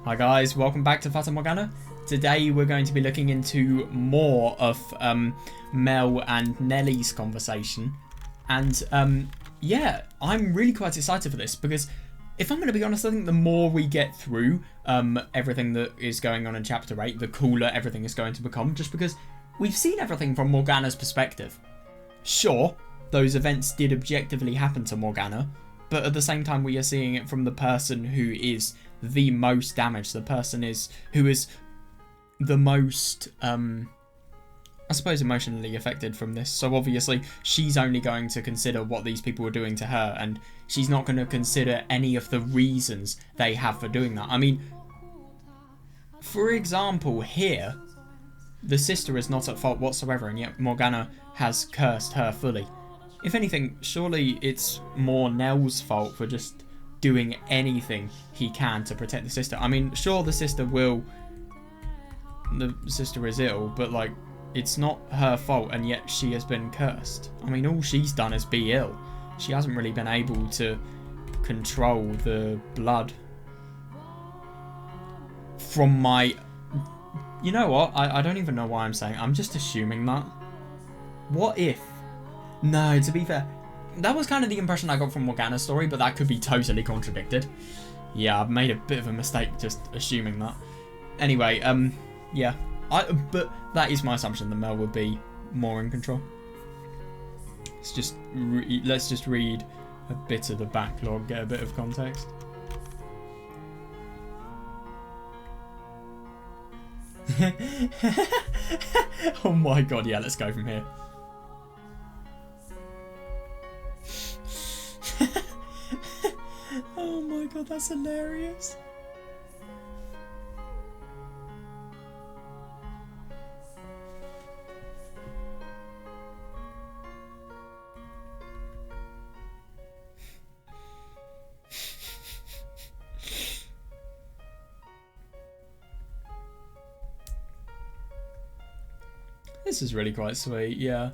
Hi guys, welcome back to Fata Morgana. Today we're going to be looking into more of Mell and Nellie's conversation. And yeah, I'm really quite excited for this because if I'm going to be honest, I think the more we get through everything that is going on in Chapter 8, the cooler everything is going to become, just because we've seen everything from Morgana's perspective. Sure, those events did objectively happen to Morgana, but at the same time we are seeing it from the person who is the most damaged, the person who is the most, I suppose, emotionally affected from this. So obviously she's only going to consider what these people are doing to her, and she's not going to consider any of the reasons they have for doing that. I mean, for example, here, the sister is not at fault whatsoever, and yet Morgana has cursed her fully. If anything, surely it's more Nell's fault for just doing anything he can to protect the sister. I mean, sure, the sister is ill, but like, it's not her fault, and yet she has been cursed. I mean, all she's done is be ill. She hasn't really been able to control the blood. From my... You know what? I don't even know why I'm saying. I'm just assuming that. What if... No, to be fair, that was kind of the impression I got from Morgana's story, but that could be totally contradicted. Yeah, I've made a bit of a mistake just assuming that. Anyway, yeah. But that is my assumption that Mell would be more in control. Let's just read a bit of the backlog, get a bit of context. Oh my god, yeah, let's go from here. Oh my god, that's hilarious. This is really quite sweet, yeah.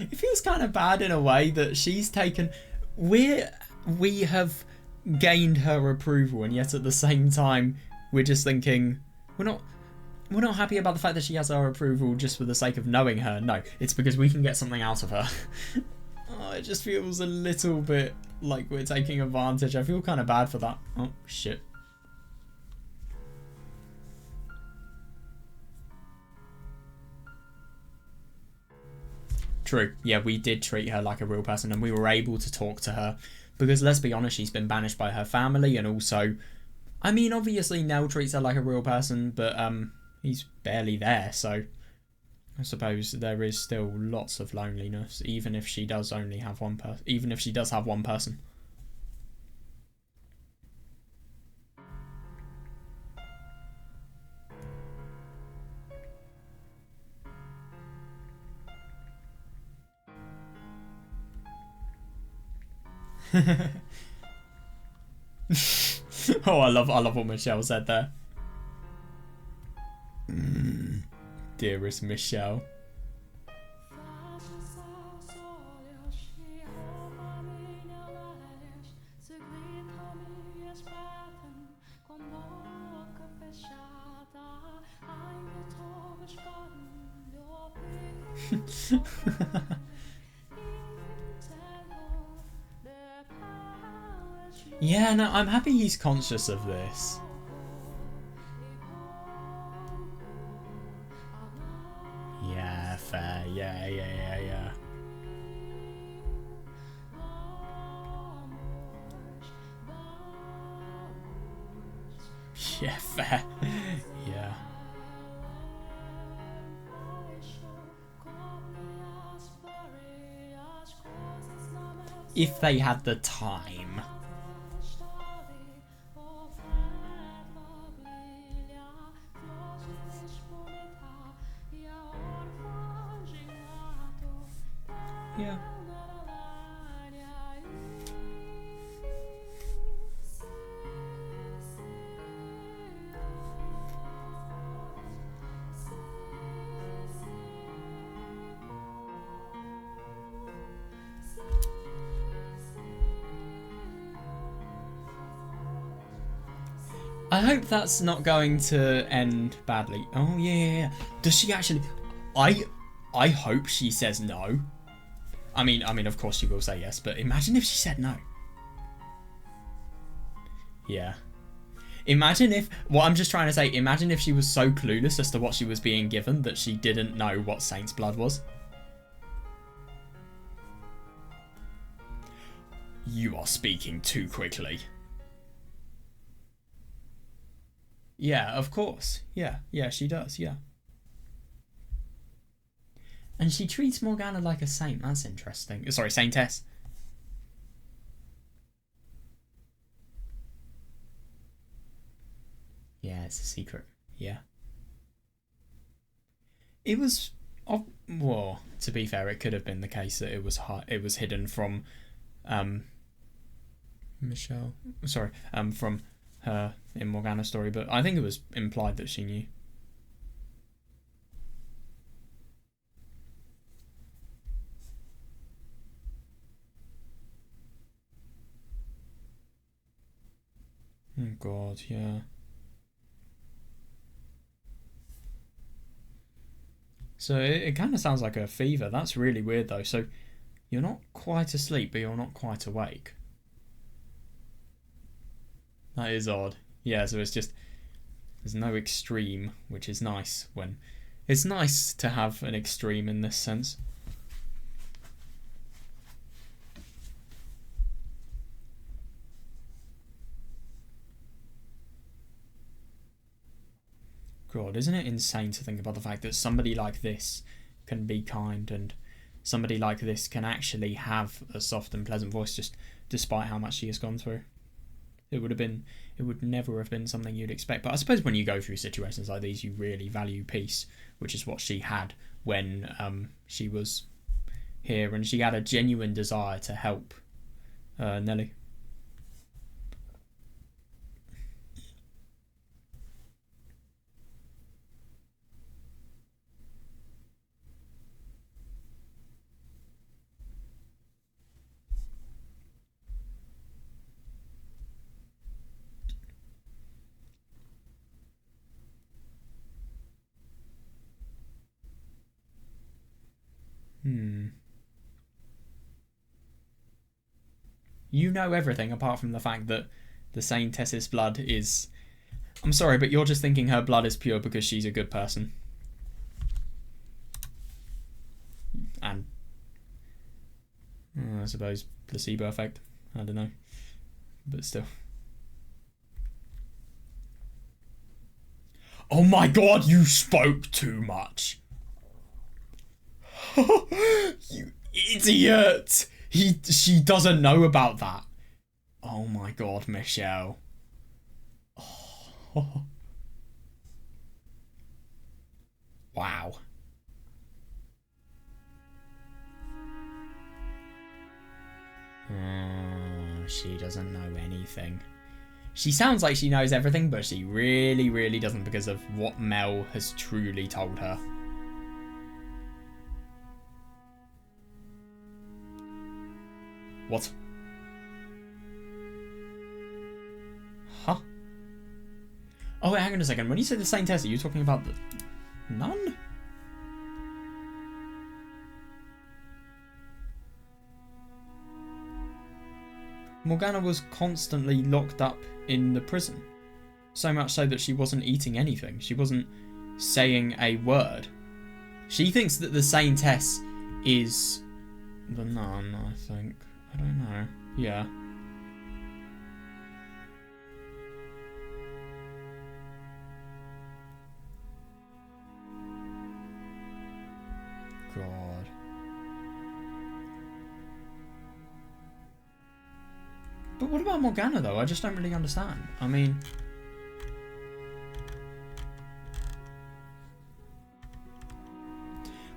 It feels kind of bad in a way that she's taken... We have gained her approval, and yet at the same time we're just thinking we're not happy about the fact that she has our approval just for the sake of knowing her. No, it's because we can get something out of her. Oh, it just feels a little bit like we're taking advantage. I feel kind of bad for that. Oh shit. True. Yeah, we did treat her like a real person, and we were able to talk to her. Because let's be honest, she's been banished by her family, and also... I mean, obviously Nell treats her like a real person, but he's barely there, so... I suppose there is still lots of loneliness, even if she does only have one person. Even if she does have one person. Oh, I love what Michel said there. Dearest Michel. Yeah, no, I'm happy he's conscious of this. Yeah, fair. Yeah. Yeah, fair. Yeah. If they had the time. Yeah. I hope that's not going to end badly. Oh yeah. Does she actually? I hope she says no. I mean, of course she will say yes, but imagine if she said no. Yeah. Imagine if, what I'm just trying to say, imagine if she was so clueless as to what she was being given that she didn't know what Saint's blood was. You are speaking too quickly. Yeah, of course. Yeah, she does, yeah. And she treats Morgana like a saint. That's interesting. Sorry, saintess. Yeah, it's a secret. Yeah. It was... Oh, well, to be fair, it could have been the case that it was hidden from... Michel. Sorry, from her in Morgana's story, but I think it was implied that she knew. Oh god, yeah. So it kind of sounds like a fever. That's really weird though. So you're not quite asleep, but you're not quite awake. That is odd. Yeah, so it's just, there's no extreme, which is nice when... It's nice to have an extreme in this sense. God, isn't it insane to think about the fact that somebody like this can be kind and somebody like this can actually have a soft and pleasant voice just despite how much she has gone through? It would never have been something you'd expect. But I suppose when you go through situations like these, you really value peace, which is what she had when she was here, and she had a genuine desire to help Nellie. You know everything apart from the fact that the Saintess's blood is... I'm sorry, but you're just thinking her blood is pure because she's a good person. And... I suppose placebo effect. I don't know. But still. Oh my god, you spoke too much. You idiot! She doesn't know about that. Oh my god, Michel. Oh. Wow. She doesn't know anything. She sounds like she knows everything, but she really, really doesn't because of what Mell has truly told her. What? Huh? Oh wait, hang on a second. When you say the Saintess, are you talking about the nun? Morgana was constantly locked up in the prison. So much so that she wasn't eating anything. She wasn't saying a word. She thinks that the Saintess is the nun, I think. I don't know. Yeah. God. But what about Morgana though? I just don't really understand. I mean...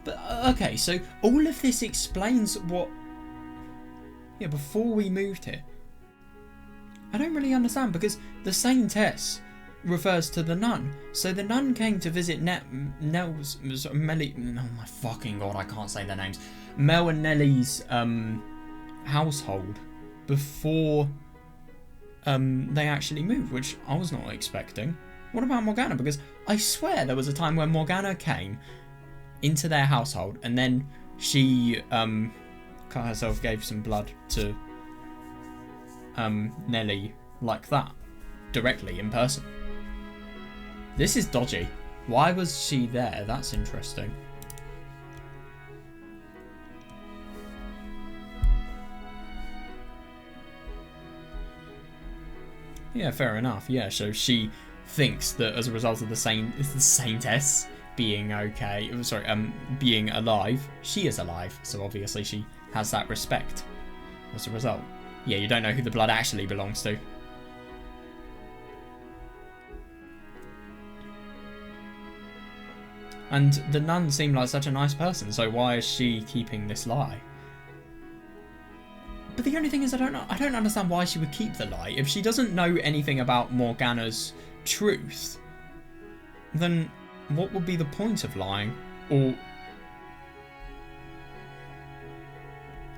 But, okay, so all of this explains what... Yeah, before we moved here. I don't really understand because the Saintess refers to the nun. So the nun came to visit Nell's... Melly... Oh my fucking god, I can't say their names. Mell and Nellie's household before they actually move, which I was not expecting. What about Morgana? Because I swear there was a time when Morgana came into their household and then she cut herself, gave some blood to Nellie like that, directly in person. This is dodgy. Why was she there? That's interesting. Yeah, fair enough. Yeah, so she thinks that as a result of the Saintess being okay, being alive, she is alive. So obviously she has that respect as a result. Yeah, you don't know who the blood actually belongs to. And the nun seemed like such a nice person, so why is she keeping this lie? But the only thing is, I don't understand why she would keep the lie. If she doesn't know anything about Morgana's truth, then what would be the point of lying?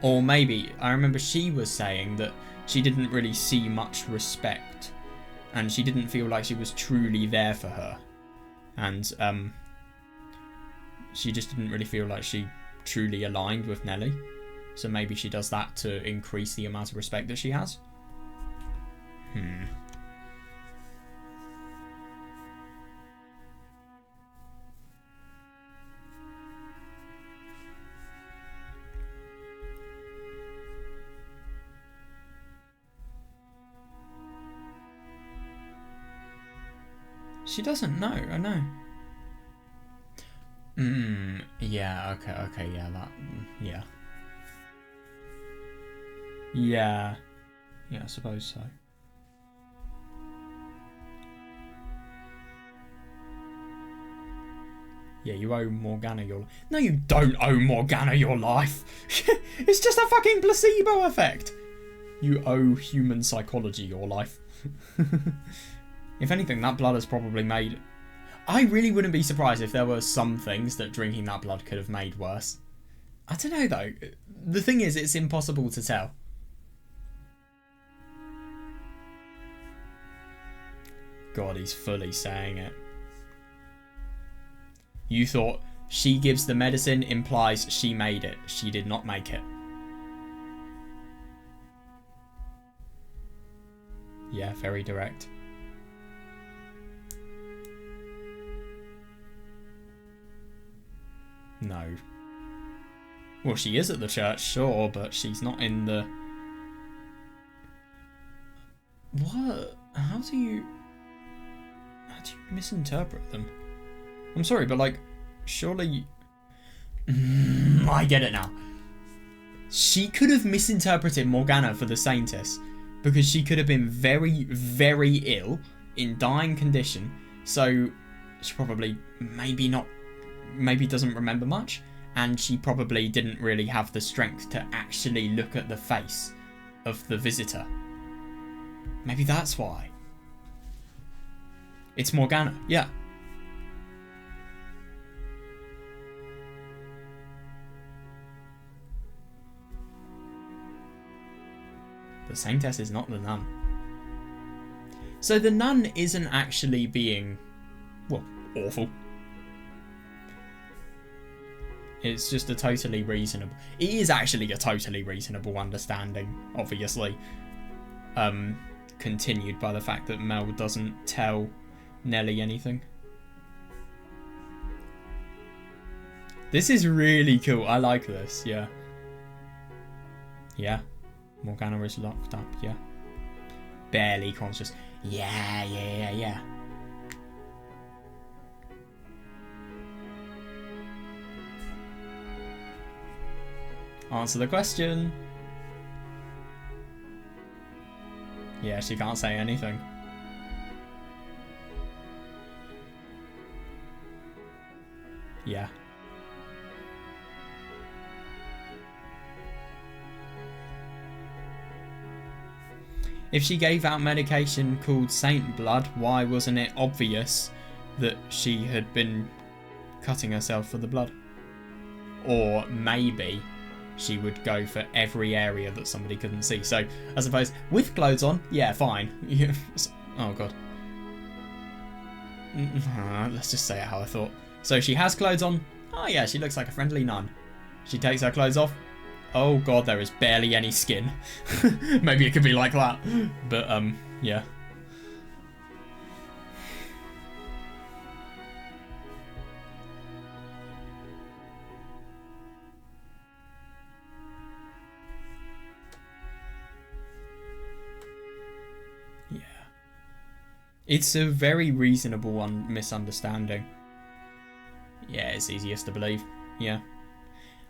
Or maybe, I remember she was saying that she didn't really see much respect, and she didn't feel like she was truly there for her. And she just didn't really feel like she truly aligned with Nellie. So maybe she does that to increase the amount of respect that she has. She doesn't know, I know. Yeah, okay, yeah, yeah. Yeah, I suppose so. Yeah, you owe Morgana your life. No, you don't owe Morgana your life. It's just a fucking placebo effect. You owe human psychology your life. If anything, that blood has probably made... I really wouldn't be surprised if there were some things that drinking that blood could have made worse. I don't know, though. The thing is, it's impossible to tell. God, he's fully saying it. You thought she gives the medicine implies she made it. She did not make it. Yeah, very direct. No. Well, she is at the church, sure, but she's not in the... What? How do you misinterpret them? I'm sorry, but like, surely... I get it now. She could have misinterpreted Morgana for the Saintess because she could have been very, very ill, in dying condition, so she probably maybe doesn't remember much, and she probably didn't really have the strength to actually look at the face of the visitor. Maybe that's why. It's Morgana, yeah. The Saintess is not the nun. So the nun isn't actually being, well, awful. It's just a totally reasonable... It is actually a totally reasonable understanding, obviously. Continued by the fact that Mell doesn't tell Nellie anything. This is really cool. I like this, yeah. Yeah. Morgana is locked up, yeah. Barely conscious. Yeah. Answer the question. Yeah, she can't say anything. Yeah. If she gave out medication called Saint Blood, why wasn't it obvious that she had been cutting herself for the blood? Or maybe she would go for every area that somebody couldn't see. So I suppose with clothes on, yeah, fine. Oh god. Let's just say it how I thought. So she has clothes on. Oh yeah, she looks like a friendly nun. She takes her clothes off. Oh god, there is barely any skin. Maybe it could be like that. But yeah. Yeah. It's a very reasonable misunderstanding. Yeah, it's easiest to believe. Yeah.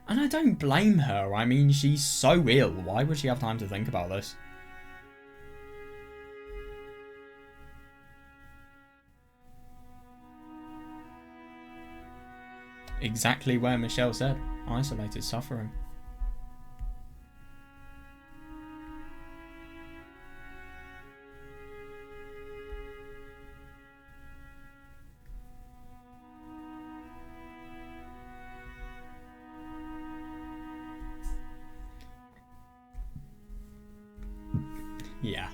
And I don't blame her. I mean, she's so ill. Why would she have time to think about this? Exactly where Michel said. Isolated suffering. Yeah.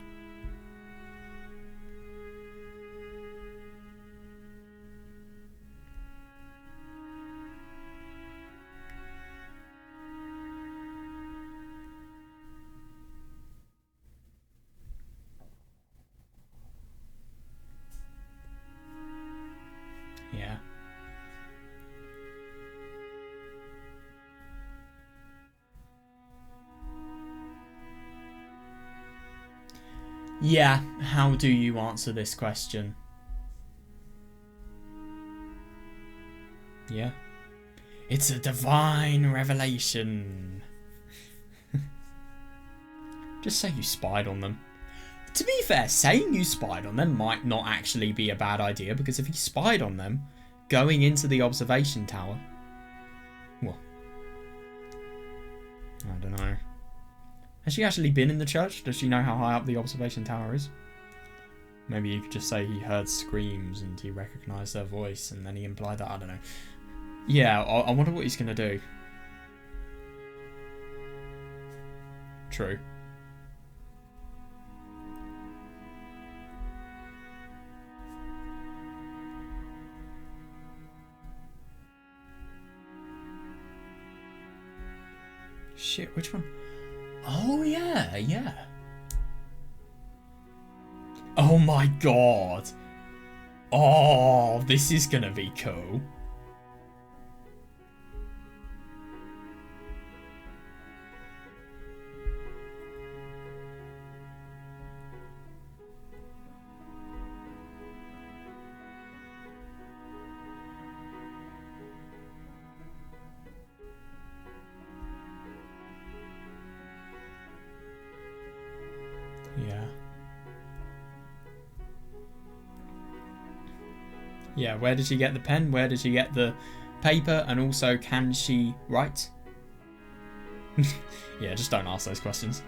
Yeah. Yeah, how do you answer this question? Yeah. It's a divine revelation. Just say you spied on them. To be fair, saying you spied on them might not actually be a bad idea, because if he spied on them, going into the observation tower... Well, I don't know. Has she actually been in the church? Does she know how high up the observation tower is? Maybe you could just say he heard screams and he recognised their voice and then he implied that. I don't know. Yeah, I wonder what he's going to do. True. Shit, which one? Oh, yeah, yeah. Oh my god. Oh, this is gonna be cool. Yeah. Yeah, where did she get the pen? Where did she get the paper? And also, can she write? Yeah, just don't ask those questions.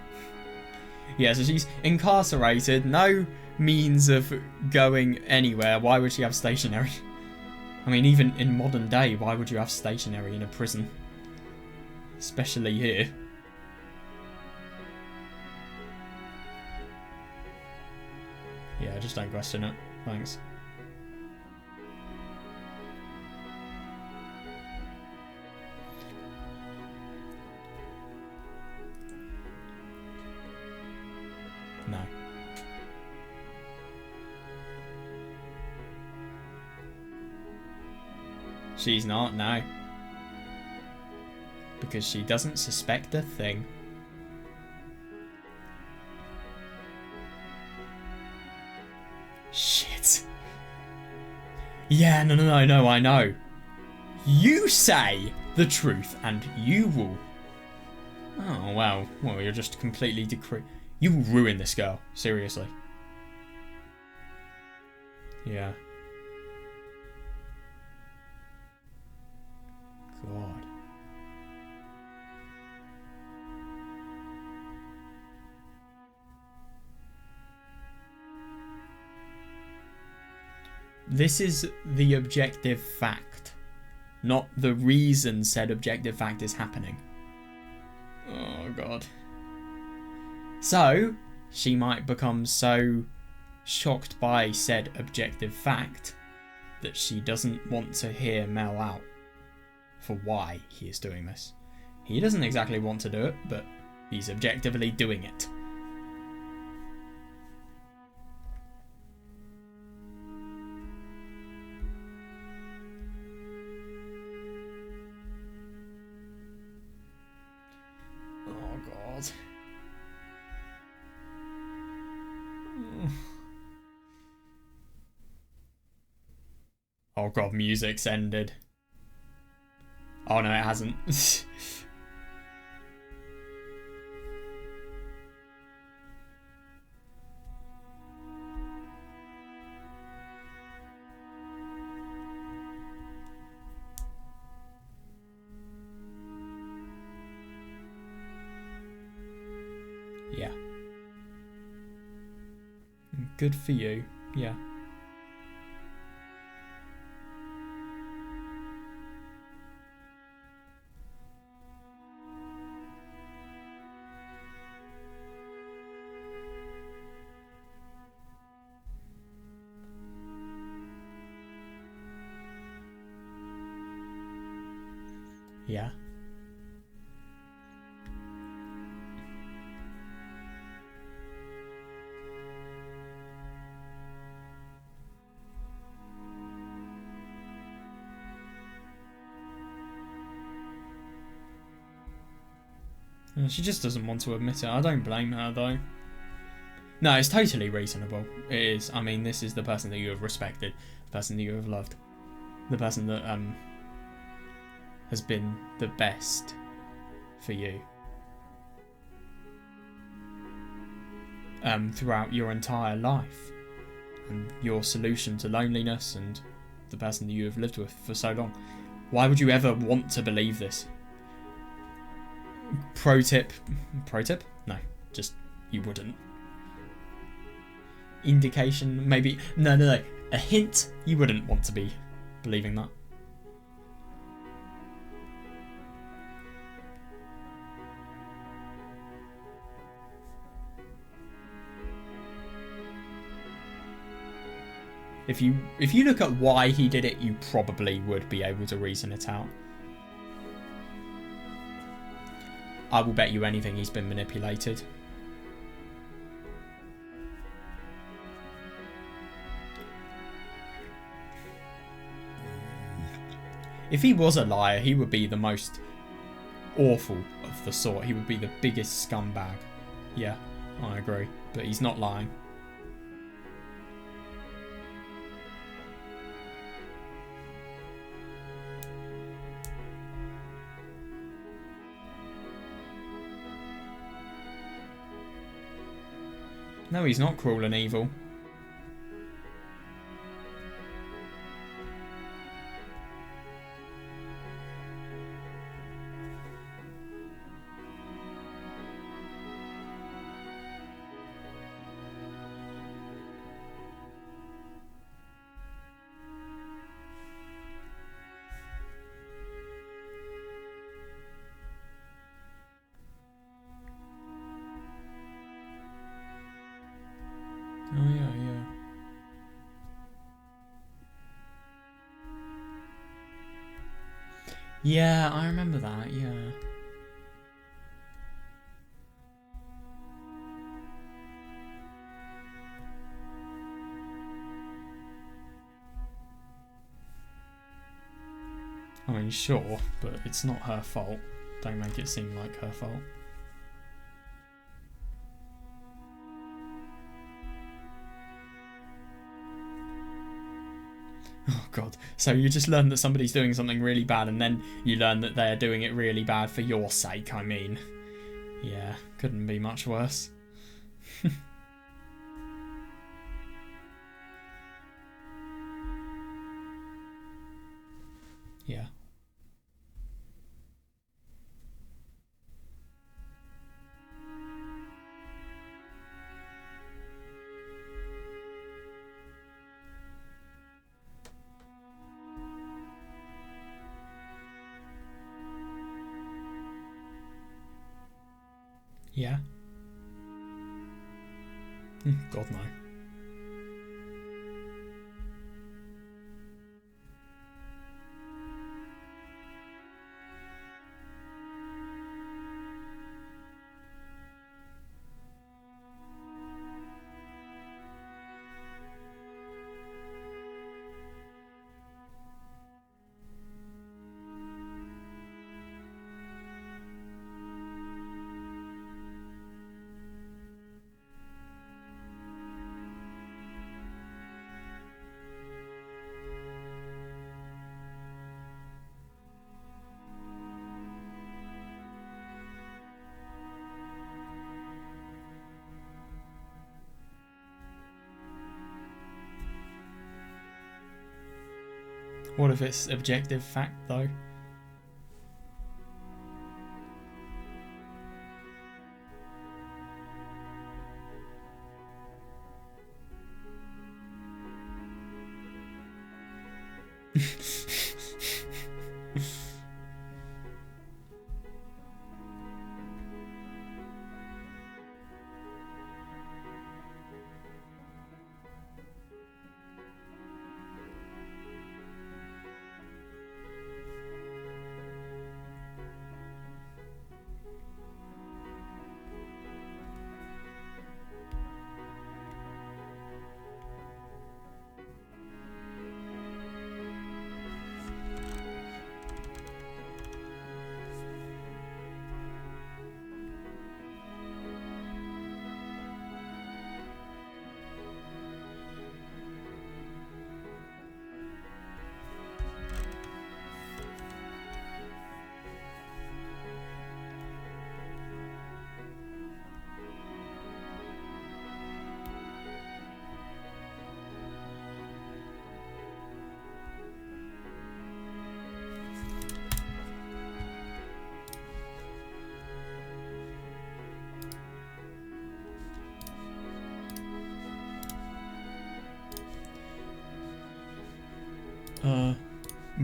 Yeah, so she's incarcerated. No means of going anywhere. Why would she have stationery? I mean, even in modern day, why would you have stationery in a prison? Especially here. Yeah, just don't question it. Thanks. No. She's not, no. Because she doesn't suspect a thing. Shit. Yeah, no, I know. You say the truth and you will... Oh, wow. Well, you're just completely You will ruin this girl. Seriously. Yeah. God. This is the objective fact, not the reason said objective fact is happening. Oh, God. So, she might become so shocked by said objective fact that she doesn't want to hear Mell out for why he is doing this. He doesn't exactly want to do it, but he's objectively doing it. Oh, God. Oh, God, music's ended. Oh, no, it hasn't. Yeah. Good for you. Yeah. Yeah. She just doesn't want to admit it. I don't blame her, though. No, it's totally reasonable. It is. I mean, this is the person that you have respected, the person that you have loved, the person that has been the best for you throughout your entire life, and your solution to loneliness, and the person that you have lived with for so long. Why would you ever want to believe this? Pro tip? No, just you wouldn't. Indication, maybe. No. A hint, you wouldn't want to be believing that. If you look at why he did it, you probably would be able to reason it out. I will bet you anything he's been manipulated. If he was a liar, he would be the most awful of the sort. He would be the biggest scumbag. Yeah, I agree. But he's not lying. No, he's not cruel and evil. Oh, yeah. Yeah, I remember that, yeah. I mean, sure, but it's not her fault. Don't make it seem like her fault. Oh, God. So you just learn that somebody's doing something really bad, and then you learn that they're doing it really bad for your sake, I mean. Yeah, couldn't be much worse. Yeah. Yeah. God no. What if it's objective fact though?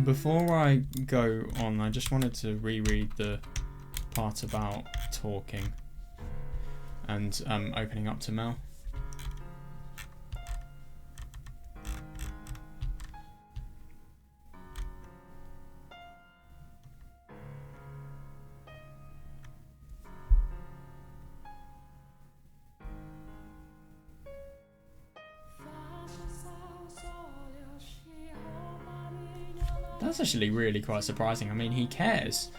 Before I go on, I just wanted to reread the part about talking and opening up to Mell. That's actually really quite surprising. I mean, he cares,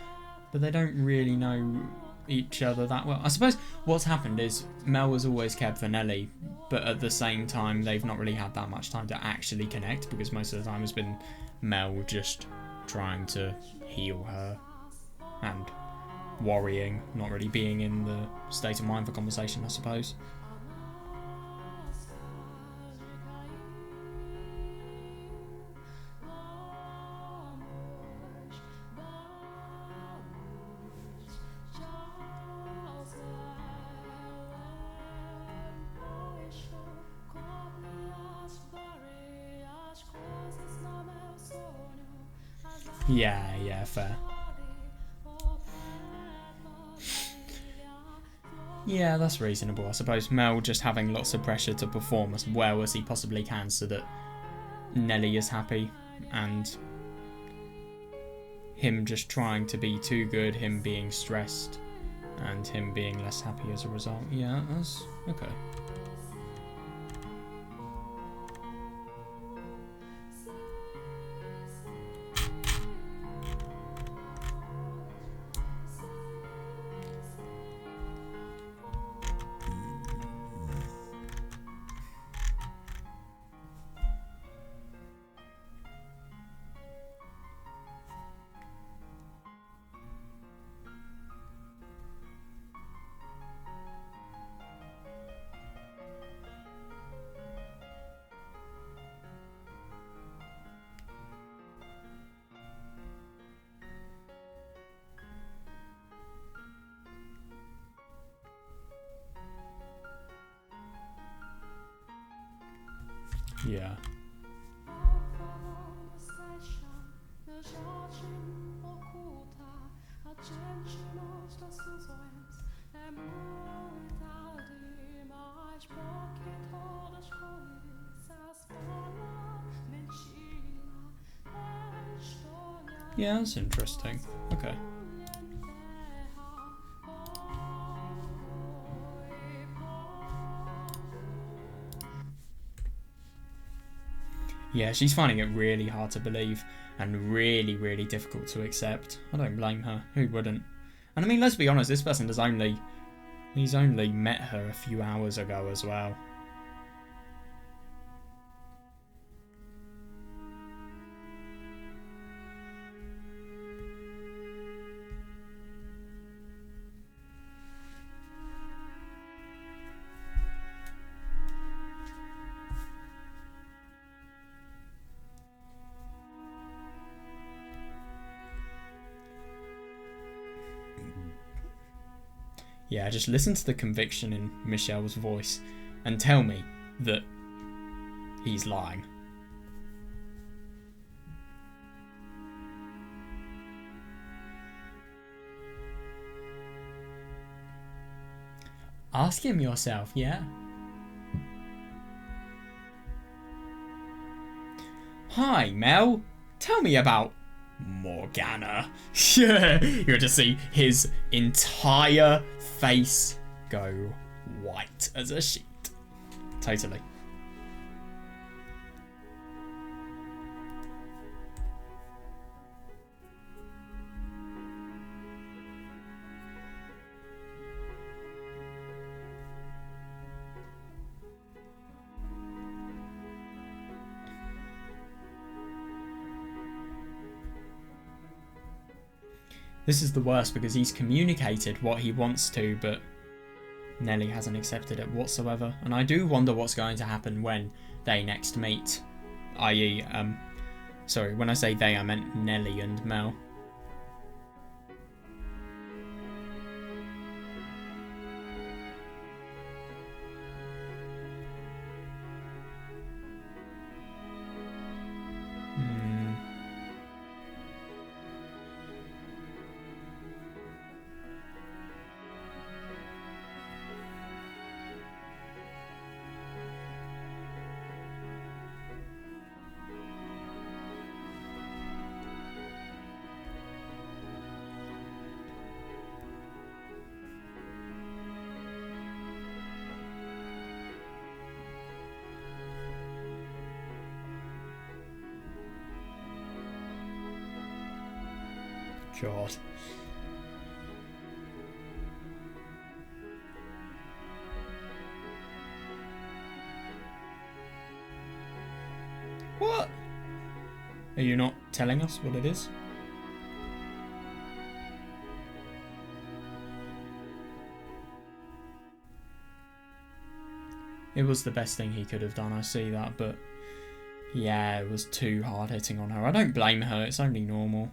but they don't really know each other that well. I suppose what's happened is Mell has always cared for Nellie, but at the same time, they've not really had that much time to actually connect because most of the time has been Mell just trying to heal her and worrying, not really being in the state of mind for conversation, I suppose. Yeah, fair. Yeah, that's reasonable. I suppose Mell just having lots of pressure to perform as well as he possibly can so that Nellie is happy, and him just trying to be too good, him being stressed, and him being less happy as a result. Yeah, that's okay. Yeah. Yeah, that's interesting. Okay. Yeah, she's finding it really hard to believe and really, really difficult to accept. I don't blame her. Who wouldn't? And I mean, let's be honest, this person has he's only met her a few hours ago as well. Yeah, just listen to the conviction in Michel's voice and tell me that he's lying. Ask him yourself, yeah? Hi, Mell. Tell me about Morgana. Yeah, you're to see his entire face go white as a sheet. Totally. This is the worst because he's communicated what he wants to, but Nellie hasn't accepted it whatsoever. And I do wonder what's going to happen when they next meet. I.e., sorry, when I say they, I meant Nellie and Mell. God. What? Are you not telling us what it is? It was the best thing he could have done, I see that, but yeah, it was too hard hitting on her. I don't blame her, it's only normal.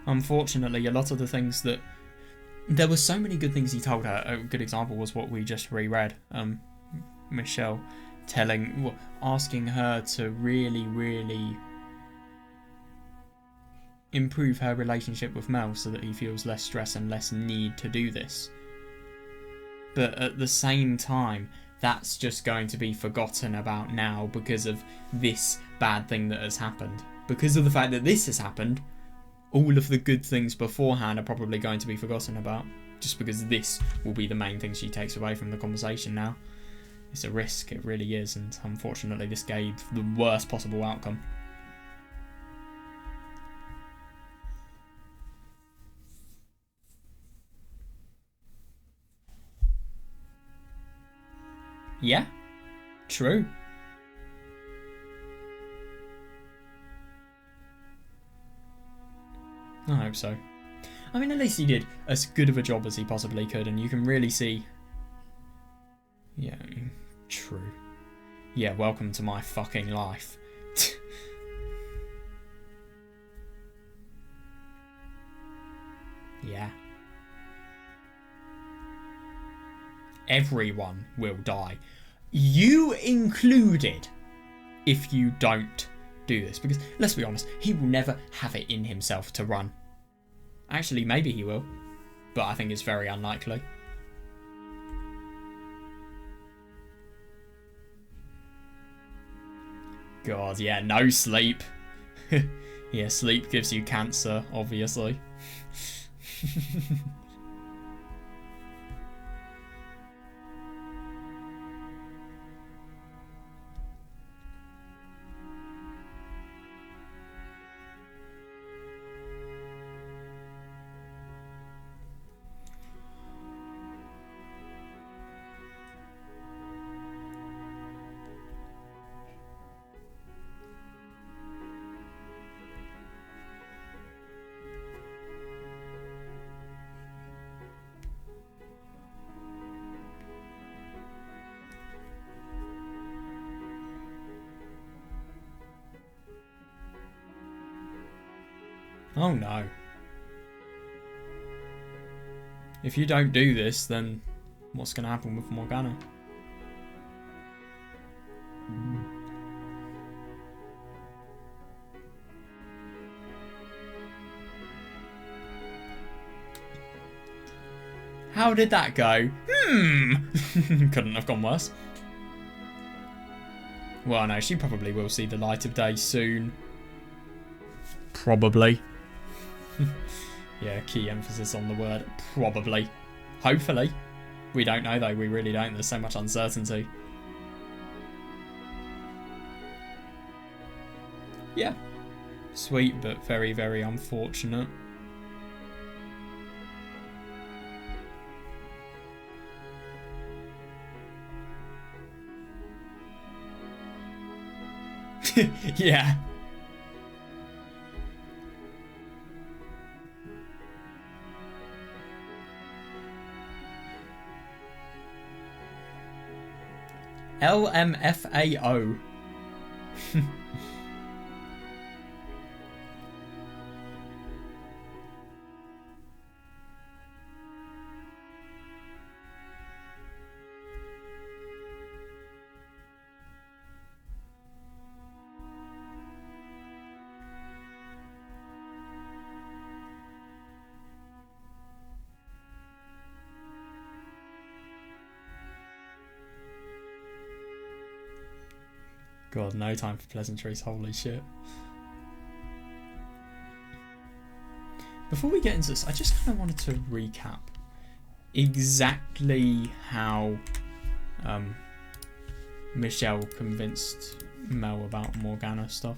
Unfortunately, a lot of the things that... There were so many good things he told her. A good example was what we just reread. Michel asking her to really, really improve her relationship with Mell so that he feels less stress and less need to do this. But at the same time, that's just going to be forgotten about now because of this bad thing that has happened. Because of the fact that this has happened, all of the good things beforehand are probably going to be forgotten about, just because this will be the main thing she takes away from the conversation now. It's a risk, it really is, and unfortunately this gave the worst possible outcome. Yeah, true. I hope so. I mean, at least he did as good of a job as he possibly could, and you can really see... Yeah, true. Yeah, welcome to my fucking life. Yeah. Everyone will die. You included, if you don't do this. Because, let's be honest, he will never have it in himself to run. Actually, maybe he will. But I think it's very unlikely. God, yeah, no sleep. Yeah, sleep gives you cancer, obviously. Oh no. If you don't do this, then what's going to happen with Morgana? How did that go? Couldn't have gone worse. Well, no, she probably will see the light of day soon. Probably. Yeah, key emphasis on the word probably. Hopefully. We don't know though, we really don't. There's so much uncertainty. Yeah. Sweet, but very, very unfortunate. Yeah. LMFAO. God, no time for pleasantries, holy shit. Before we get into this, I just kind of wanted to recap exactly how Michel convinced Mell about Morgana stuff.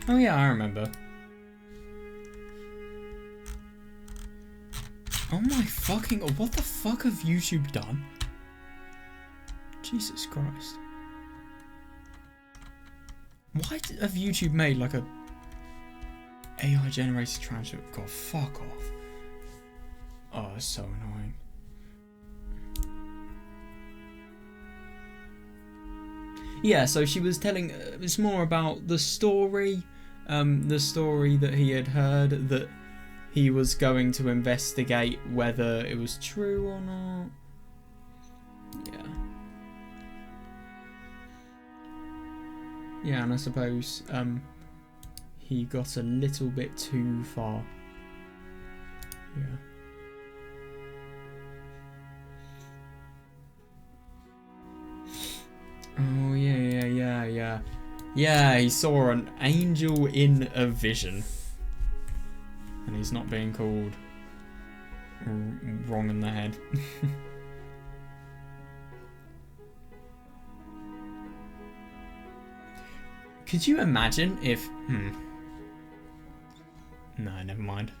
Oh yeah, I remember. Oh my fucking... What the fuck have YouTube done? Jesus Christ. Why have YouTube made like a AI generated transcript? God, fuck off. Oh, it's so annoying. Yeah, so she was telling, it's more about the story that he had heard, that he was going to investigate whether it was true or not. Yeah. Yeah, and I suppose he got a little bit too far. Yeah. Oh, yeah. Yeah, he saw an angel in a vision. And he's not being called wrong in the head. Could you imagine if... No, never mind.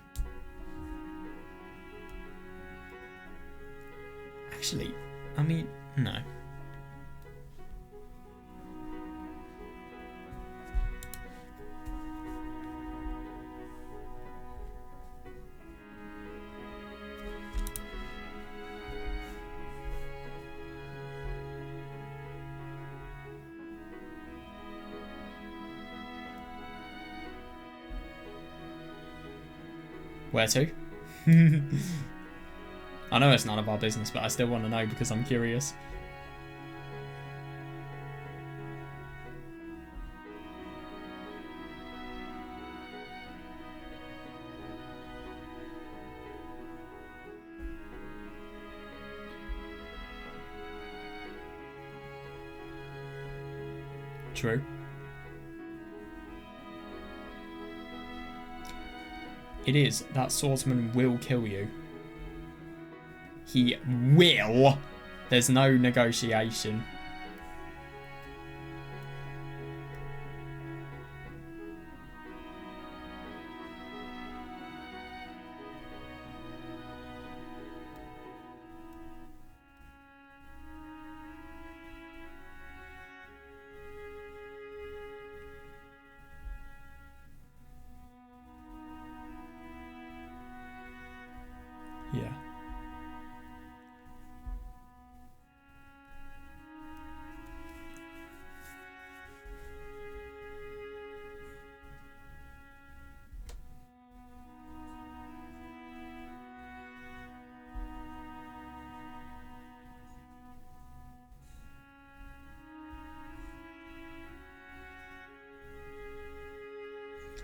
Actually, I mean, no. Where to? I know it's none of our business, but I still want to know because I'm curious. True. It is. That swordsman will kill you. He will. There's no negotiation. Yeah.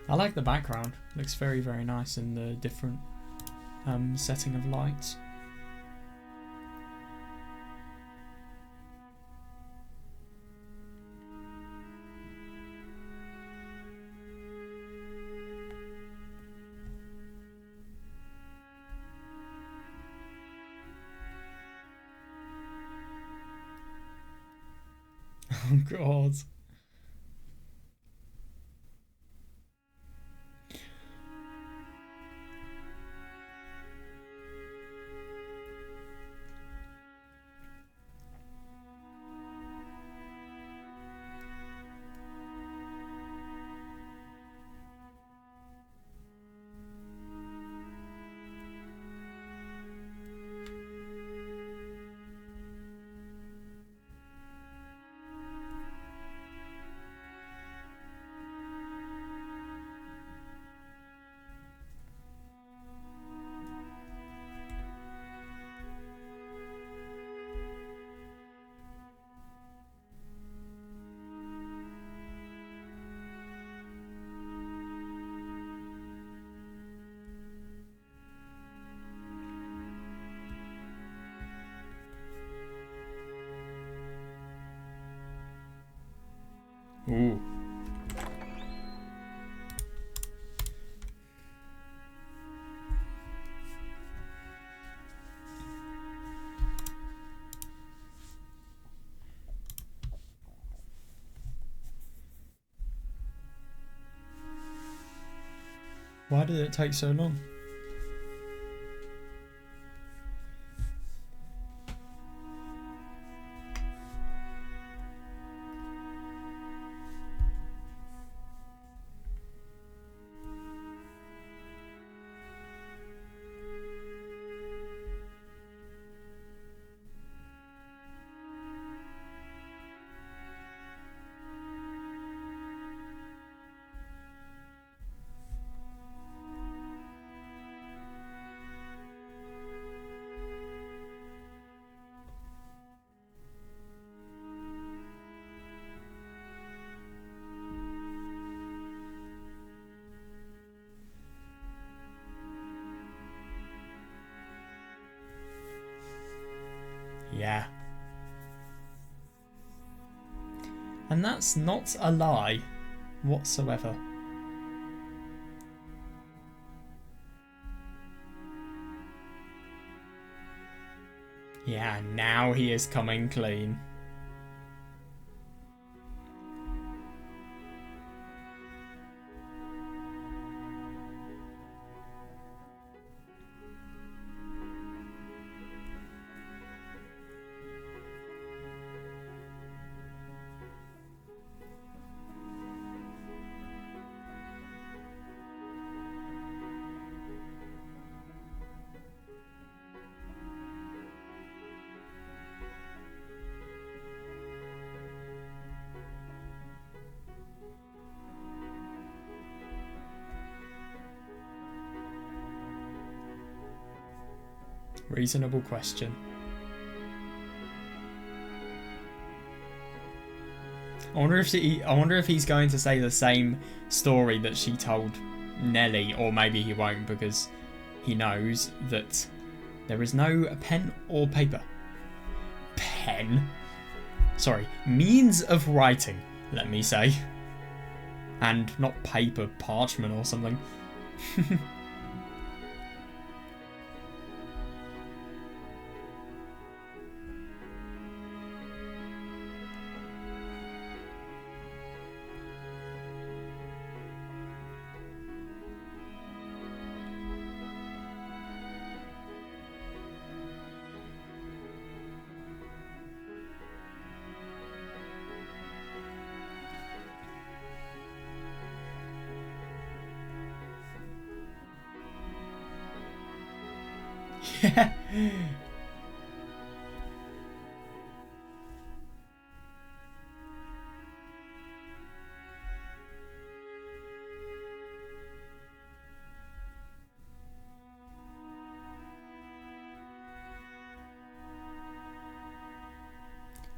I like the background. Looks very, very nice in the different setting of lights. Oh God. Ooh. Why did it take so long? Yeah. And that's not a lie whatsoever. Yeah, now he is coming clean. Reasonable question. I wonder if he's going to say the same story that she told Nellie, or maybe he won't because he knows that there is no pen or paper. Pen? Sorry, means of writing, let me say. And not paper, parchment or something.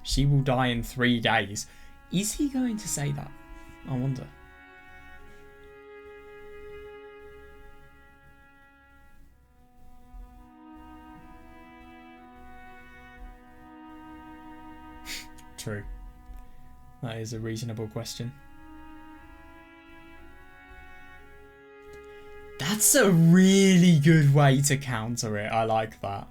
She will die in 3 days. Is he going to say that? I wonder. True. That is a reasonable question. That's a really good way to counter it. I like that.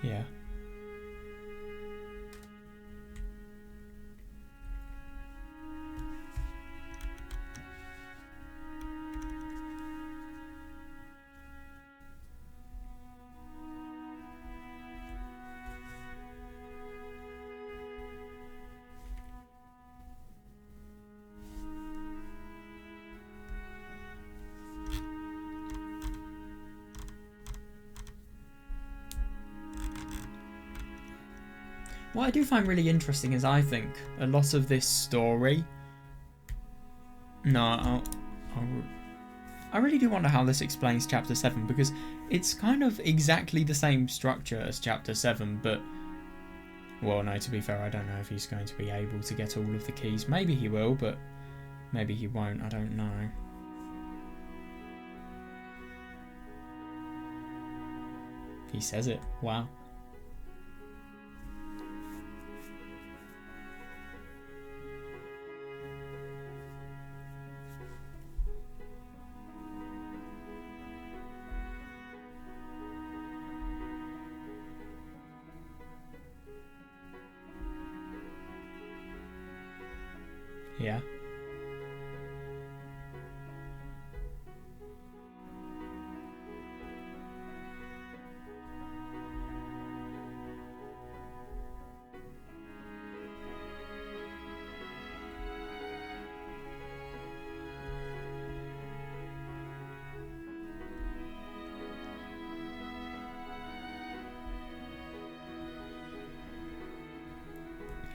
Yeah. What I do find really interesting is I think a lot of this story... No, I really do wonder how this explains Chapter 7, because it's kind of exactly the same structure as Chapter 7, but... Well, no, to be fair, I don't know if he's going to be able to get all of the keys. Maybe he will, but maybe he won't, I don't know. He says it. Wow. Yeah.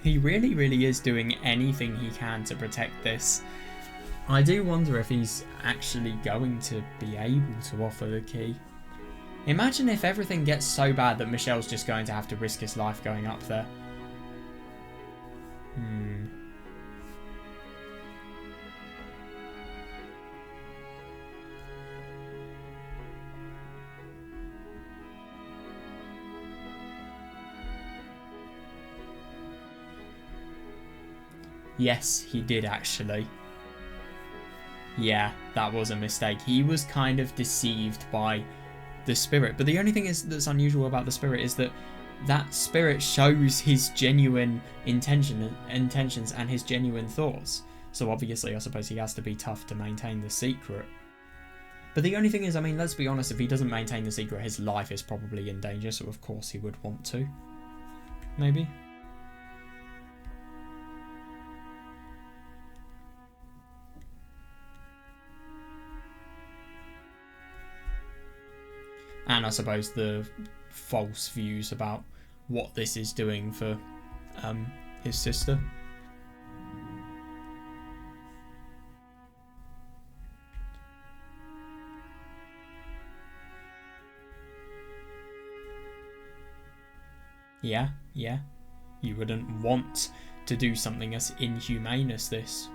He really, really is doing anything he can to protect this. I do wonder if he's actually going to be able to offer the key. Imagine if everything gets so bad that Michel's just going to have to risk his life going up there. Yes, he did actually. Yeah, that was a mistake. He was kind of deceived by the spirit. But the only thing that's unusual about the spirit is that that spirit shows his genuine intentions and his genuine thoughts. So obviously, I suppose he has to be tough to maintain the secret. But the only thing is, I mean, let's be honest, if he doesn't maintain the secret, his life is probably in danger. So of course he would want to. Maybe. And I suppose the false views about what this is doing for his sister. Yeah. You wouldn't want to do something as inhumane as this.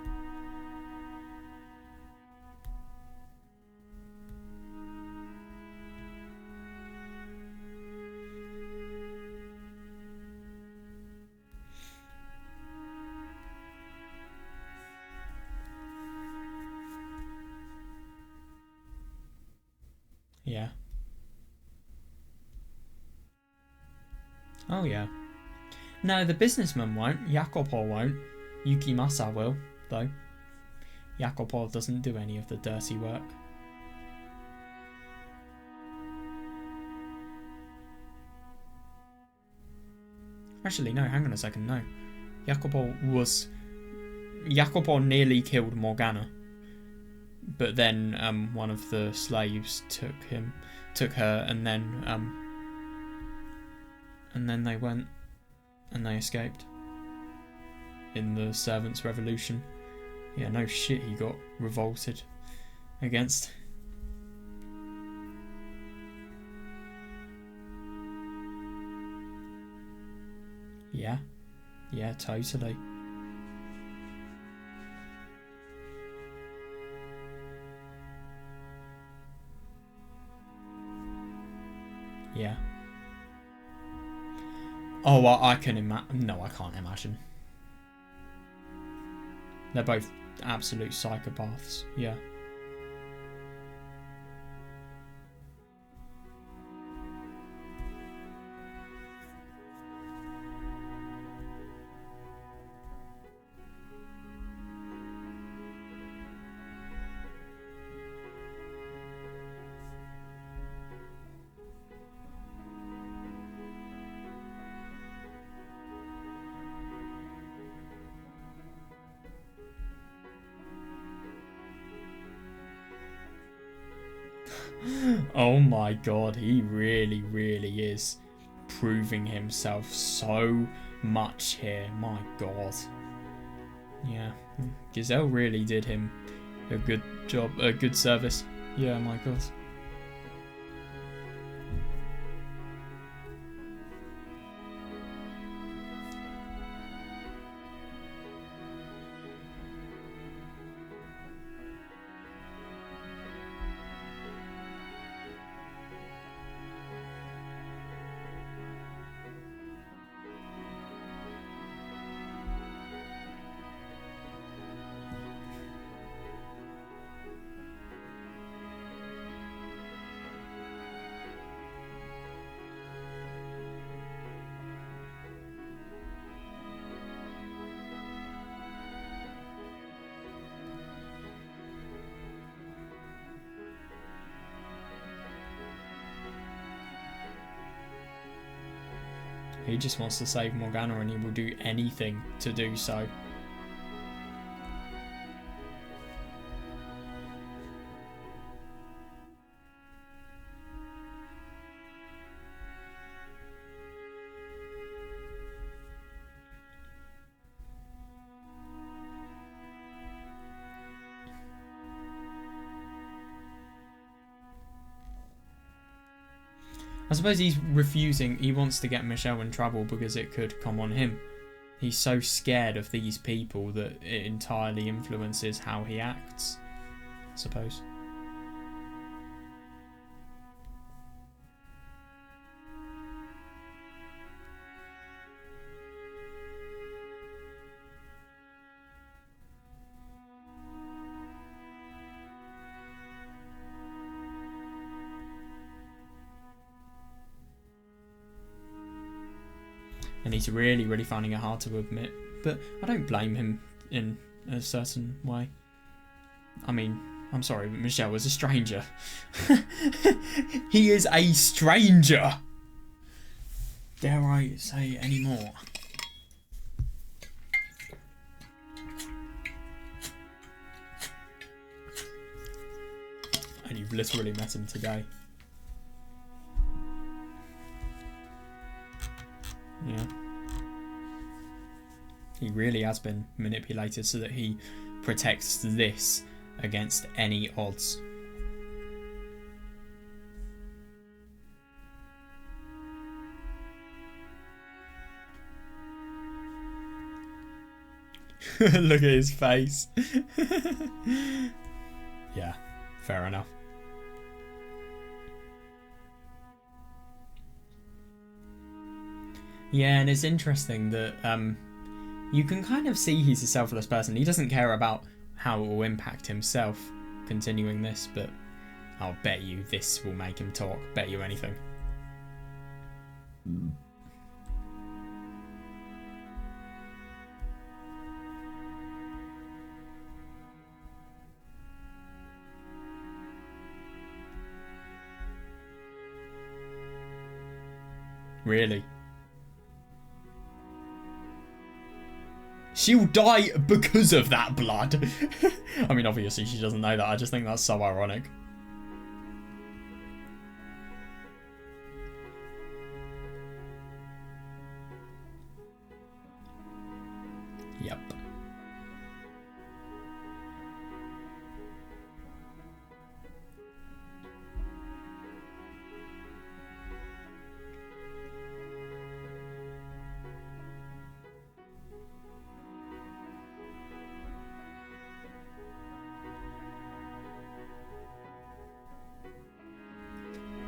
Oh yeah. No, the businessman won't. Jacopo won't. Yukimasa will, though. Jacopo doesn't do any of the dirty work. Actually, no, hang on a second, no. Jacopo nearly killed Morgana. But then one of the slaves took her, and then they went and they escaped in the servants' revolution. Yeah, no shit, he got revolted against. Yeah, totally. Yeah. Oh, well, I can imagine. No, I can't imagine. They're both absolute psychopaths. Yeah. Oh my god, he really, really is proving himself so much here. My god. Yeah, Giselle really did him a good job, a good service. Yeah, my god. He just wants to save Morgana and he will do anything to do so. I suppose he's refusing. He wants to get Michel in trouble because it could come on him. He's so scared of these people that it entirely influences how he acts, I suppose. And he's really, really finding it hard to admit. But I don't blame him in a certain way. I mean, I'm sorry, but Michel is a stranger. He is a stranger! Dare I say any more? And you've literally met him today. Yeah. He really has been manipulated so that he protects this against any odds. Look at his face. Yeah, fair enough. Yeah, and it's interesting that you can kind of see he's a selfless person. He doesn't care about how it will impact himself continuing this, but I'll bet you this will make him talk. Bet you anything. Really? She'll die because of that blood. I mean, obviously she doesn't know that. I just think that's so ironic. Yep.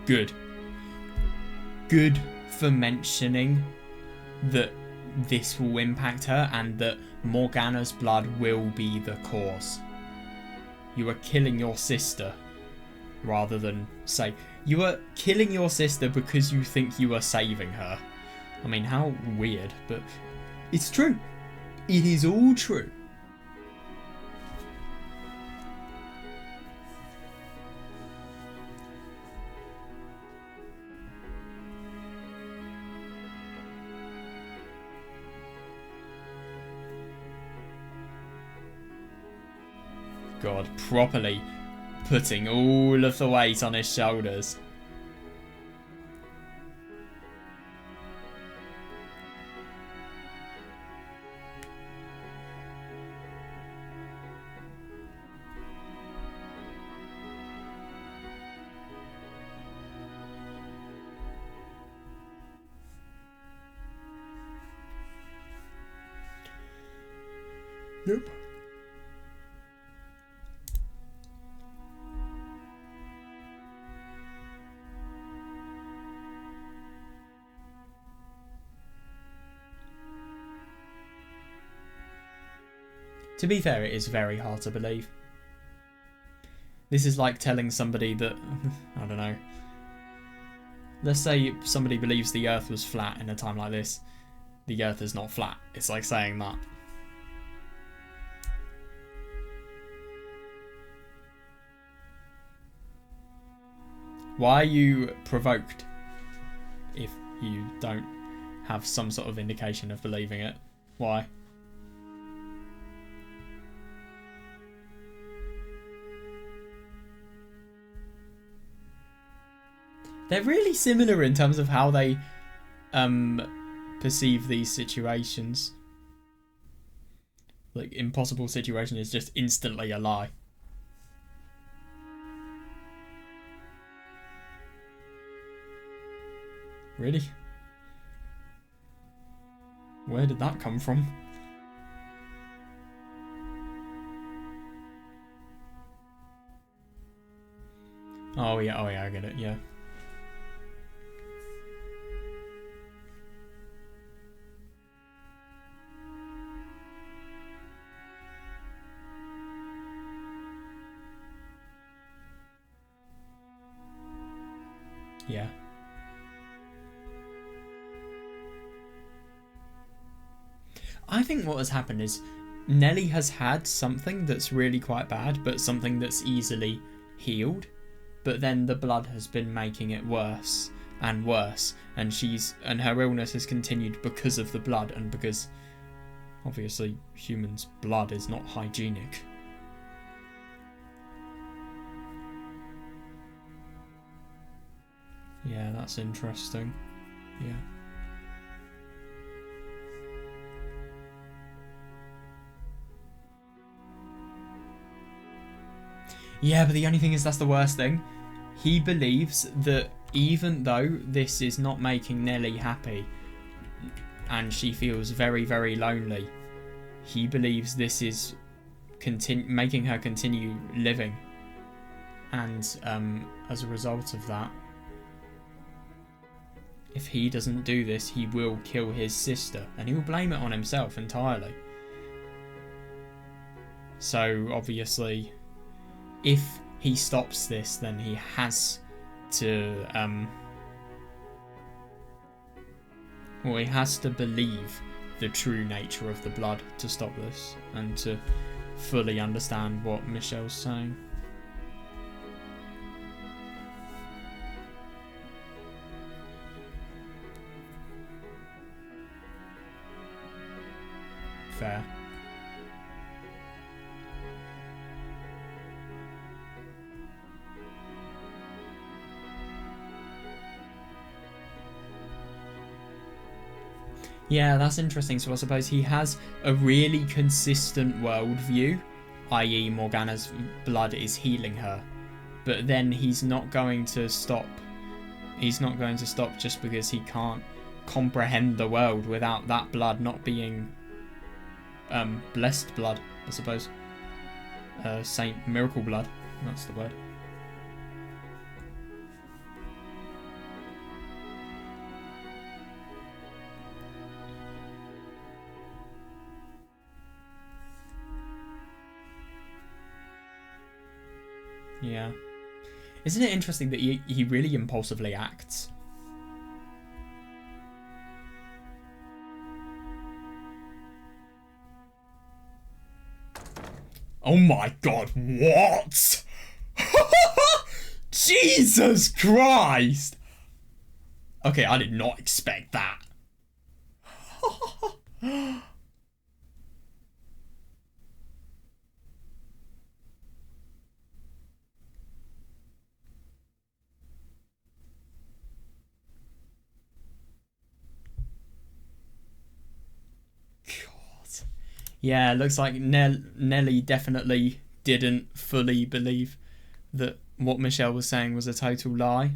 Good. Good for mentioning that this will impact her and that Morgana's blood will be the cause. You are killing your sister rather than say you are killing your sister because you think you are saving her. I mean, how weird, but it's true. It is all true. God, properly putting all of the weight on his shoulders. Yep. To be fair, it is very hard to believe. This is like telling somebody that, I don't know, let's say somebody believes the earth was flat in a time like this. The earth is not flat. It's like saying that. Why are you provoked if you don't have some sort of indication of believing it? Why? They're really similar in terms of how they perceive these situations. Like, impossible situation is just instantly a lie. Really? Where did that come from? Oh yeah, I get it, yeah. Yeah. I think what has happened is Nellie has had something that's really quite bad, but something that's easily healed. But then the blood has been making it worse and worse, and her illness has continued because of the blood, and because obviously humans' blood is not hygienic. Yeah, that's interesting. Yeah. Yeah, but the only thing is that's the worst thing. He believes that even though this is not making Nellie happy and she feels very, very lonely, he believes this is making her continue living. And as a result of that, if he doesn't do this, he will kill his sister, and he will blame it on himself entirely. So obviously, if he stops this, then he has to he has to believe the true nature of the blood to stop this, and to fully understand what Michel's saying. fair. Yeah, that's interesting. So I suppose he has a really consistent worldview, i.e. Morgana's blood is healing her. But then he's not going to stop. He's not going to stop just because he can't comprehend the world without that blood not being blessed blood, I suppose. Saint Miracle blood, that's the word. Yeah. Isn't it interesting that he really impulsively acts? Oh my god, what? Jesus Christ! Okay, I did not expect that. Yeah, looks like Nellie definitely didn't fully believe that what Michel was saying was a total lie.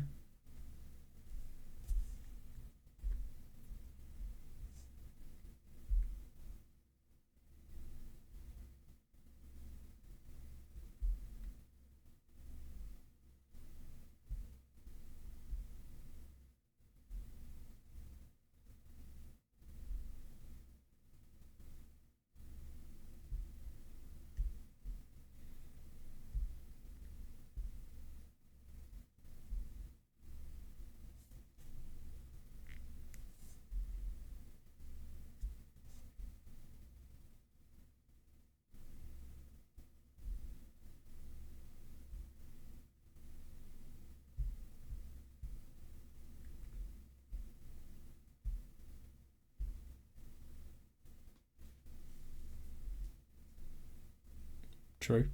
True.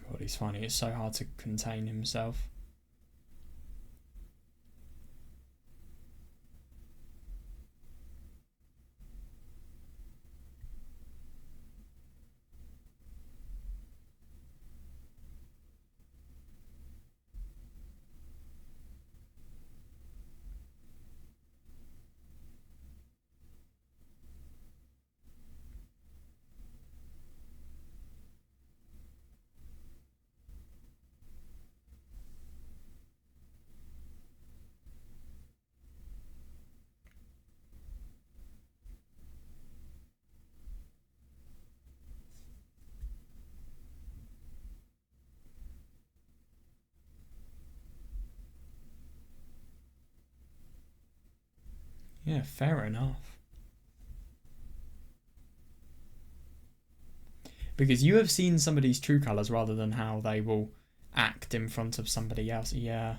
God, he's finding it so hard to contain himself. Yeah, fair enough. Because you have seen somebody's true colours rather than how they will act in front of somebody else. Yeah.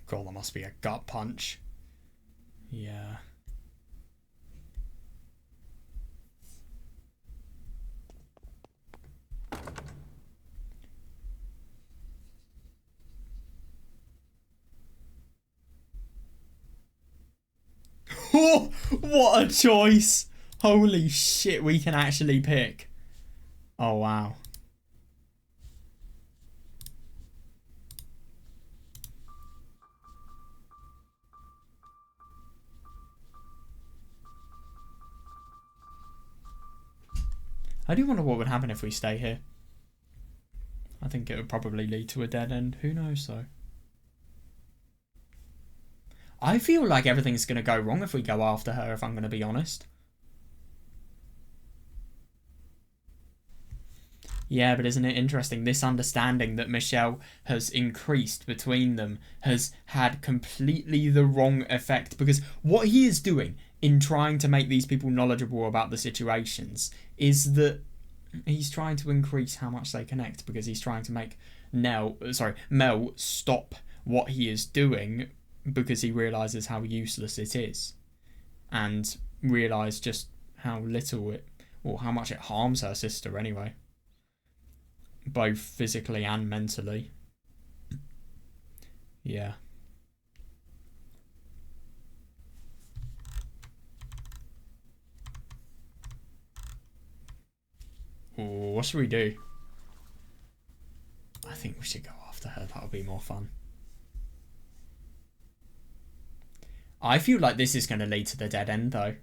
God, that must be a gut punch. Yeah. Oh, what a choice. Holy shit, we can actually pick. Oh, wow. I do wonder what would happen if we stay here. I think it would probably lead to a dead end. Who knows, though? I feel like everything's going to go wrong if we go after her, if I'm going to be honest. Yeah, but isn't it interesting? This understanding that Michel has increased between them has had completely the wrong effect, because what he is doing in trying to make these people knowledgeable about the situations is that he's trying to increase how much they connect, because he's trying to make Mell stop what he is doing because he realises how useless it is, and realise just how little it, or how much it harms her sister anyway, both physically and mentally. Yeah. Ooh, what should we do? I think we should go after her. That'll be more fun. I feel like this is going to lead to the dead end, though.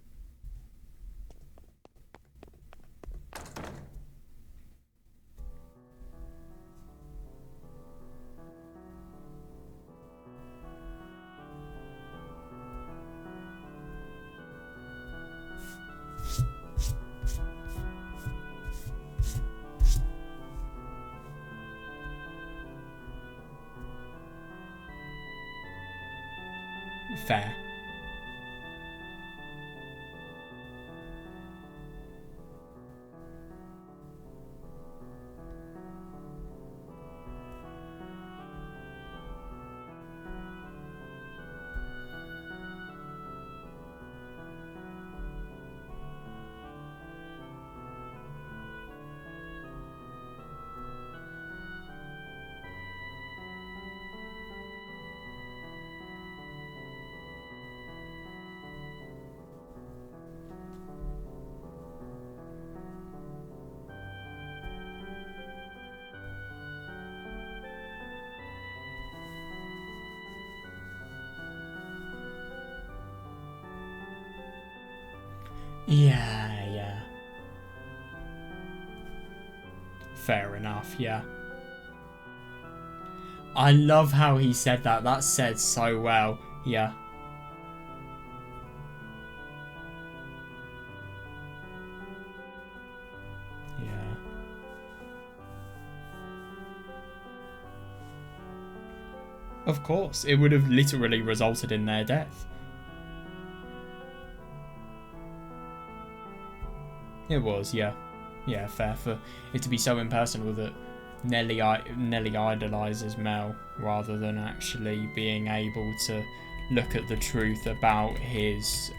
Fair. Yeah. Fair enough, yeah. I love how he said that. That's said so well. Yeah. Yeah. Of course, it would have literally resulted in their death. It was, yeah. Yeah, fair for it to be so impersonal that Nellie idolises Mell rather than actually being able to look at the truth about his,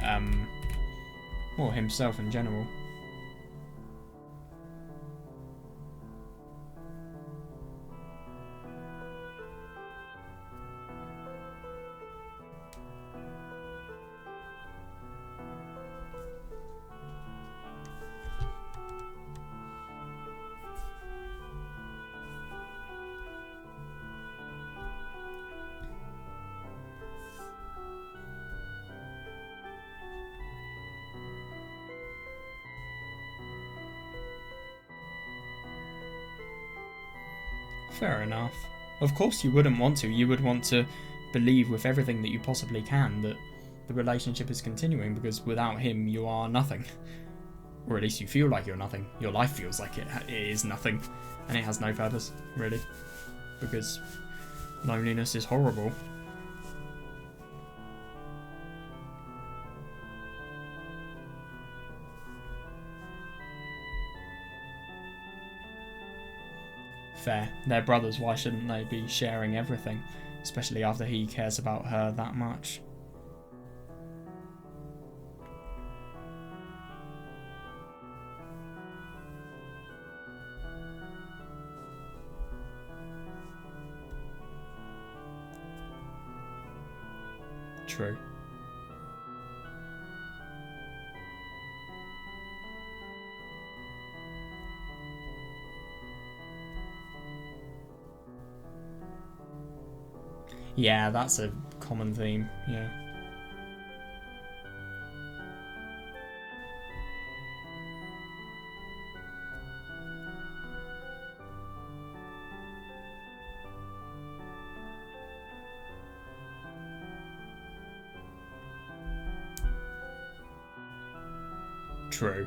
well, himself in general. Fair enough. Of course you wouldn't want to. You would want to believe with everything that you possibly can that the relationship is continuing, because without him you are nothing. Or at least you feel like you're nothing. Your life feels like it is nothing. And it has no purpose, really. Because loneliness is horrible. Fair. They're brothers, why shouldn't they be sharing everything? Especially after he cares about her that much. True. Yeah, that's a common theme, yeah. True.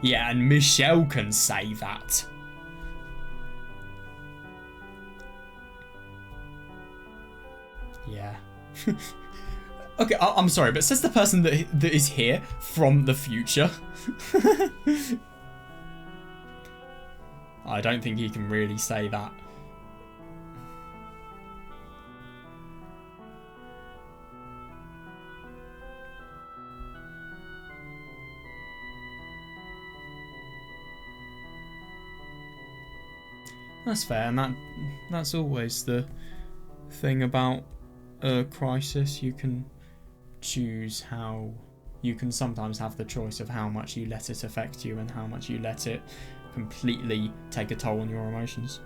Yeah, and Michel can say that. Yeah. Okay, I'm sorry, but says the person that is here from the future. I don't think he can really say that. That's fair, and that's always the thing about a crisis. You can choose how... You can sometimes have the choice of how much you let it affect you and how much you let it completely take a toll on your emotions.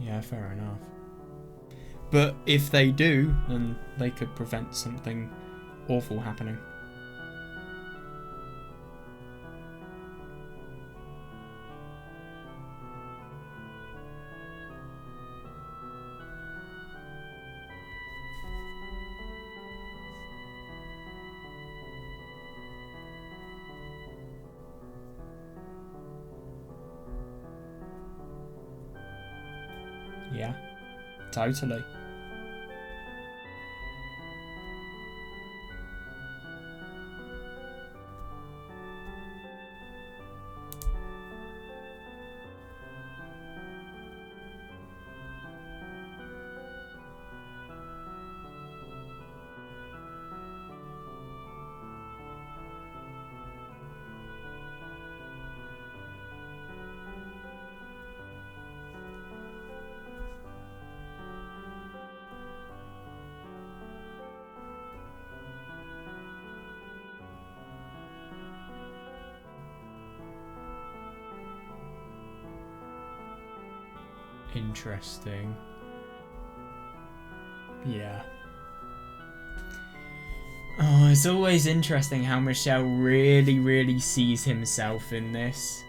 Yeah, fair enough. But if they do, then they could prevent something awful happening. Yeah, totally. Interesting. Yeah. Oh, it's always interesting how Michel really sees himself in this.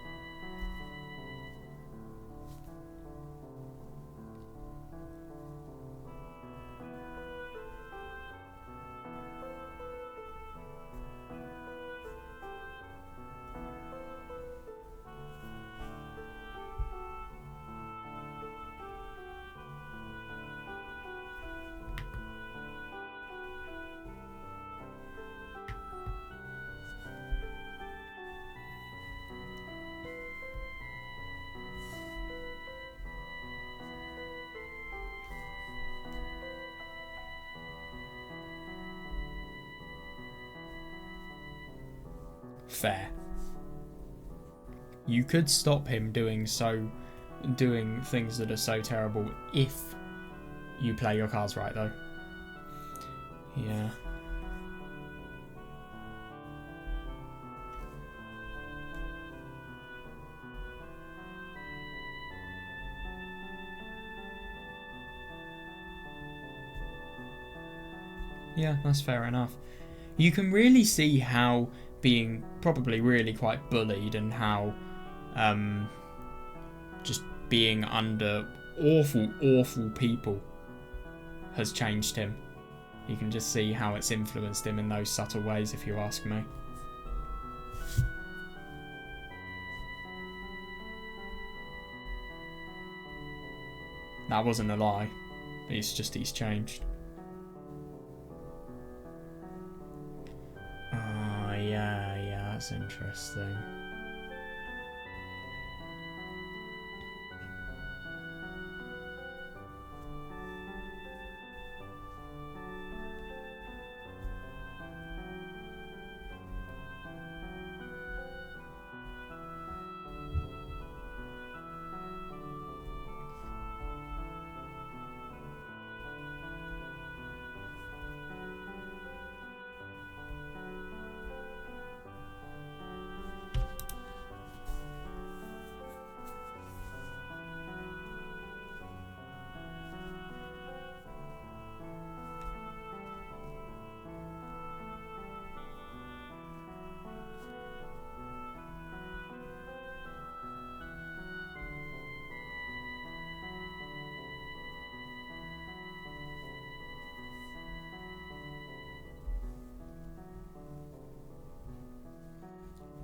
Fair. You could stop him doing things that are so terrible if you play your cards right, though. Yeah. Yeah, that's fair enough. You can really see how being probably really quite bullied and how just being under awful people has changed him. You can just see how it's influenced him in those subtle ways, if you ask me. That wasn't a lie. It's just he's changed. Oh, yeah, that's interesting.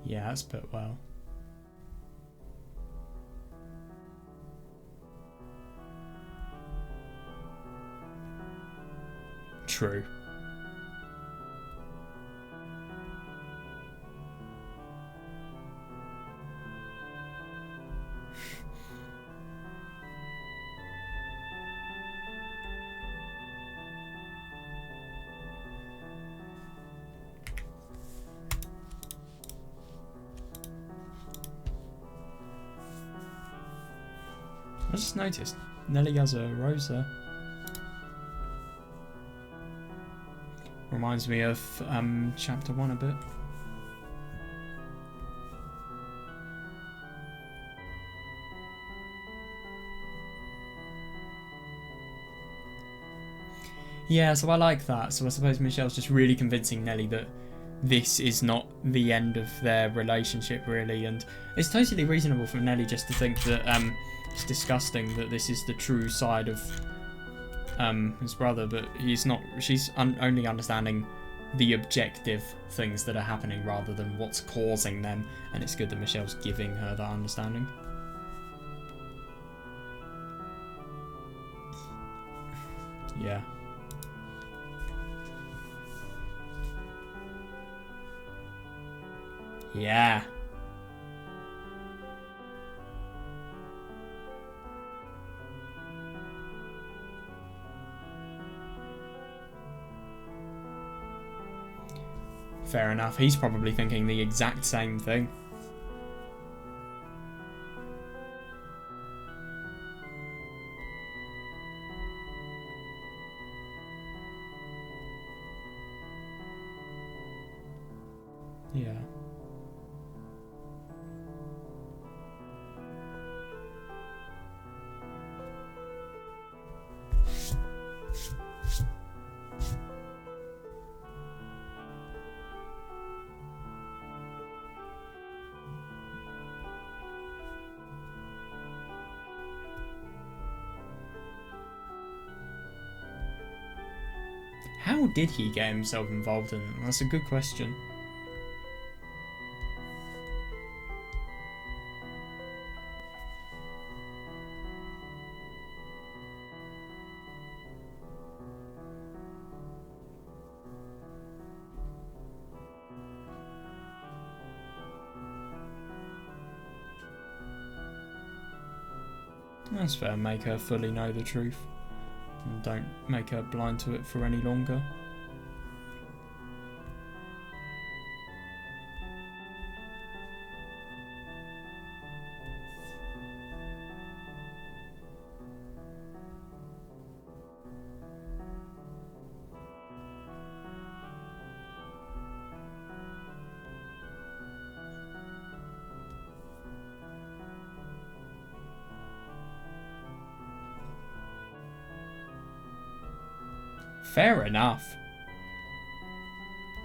Yeah, that's put well. True. I just noticed Nellie has a rose there. Reminds me of chapter 1 a bit. Yeah, so I like that. So I suppose Michel's just really convincing Nellie that this is not the end of their relationship, really. And it's totally reasonable for Nellie just to think that it's disgusting that this is the true side of his brother, but he's not. She's only understanding the objective things that are happening rather than what's causing them. And it's good that Michel's giving her that understanding. Yeah. Yeah. Fair enough. He's probably thinking the exact same thing. Yeah. How did he get himself involved in it? That's a good question. That's fair, make her fully know the truth. And don't make her blind to it for any longer. Fair enough.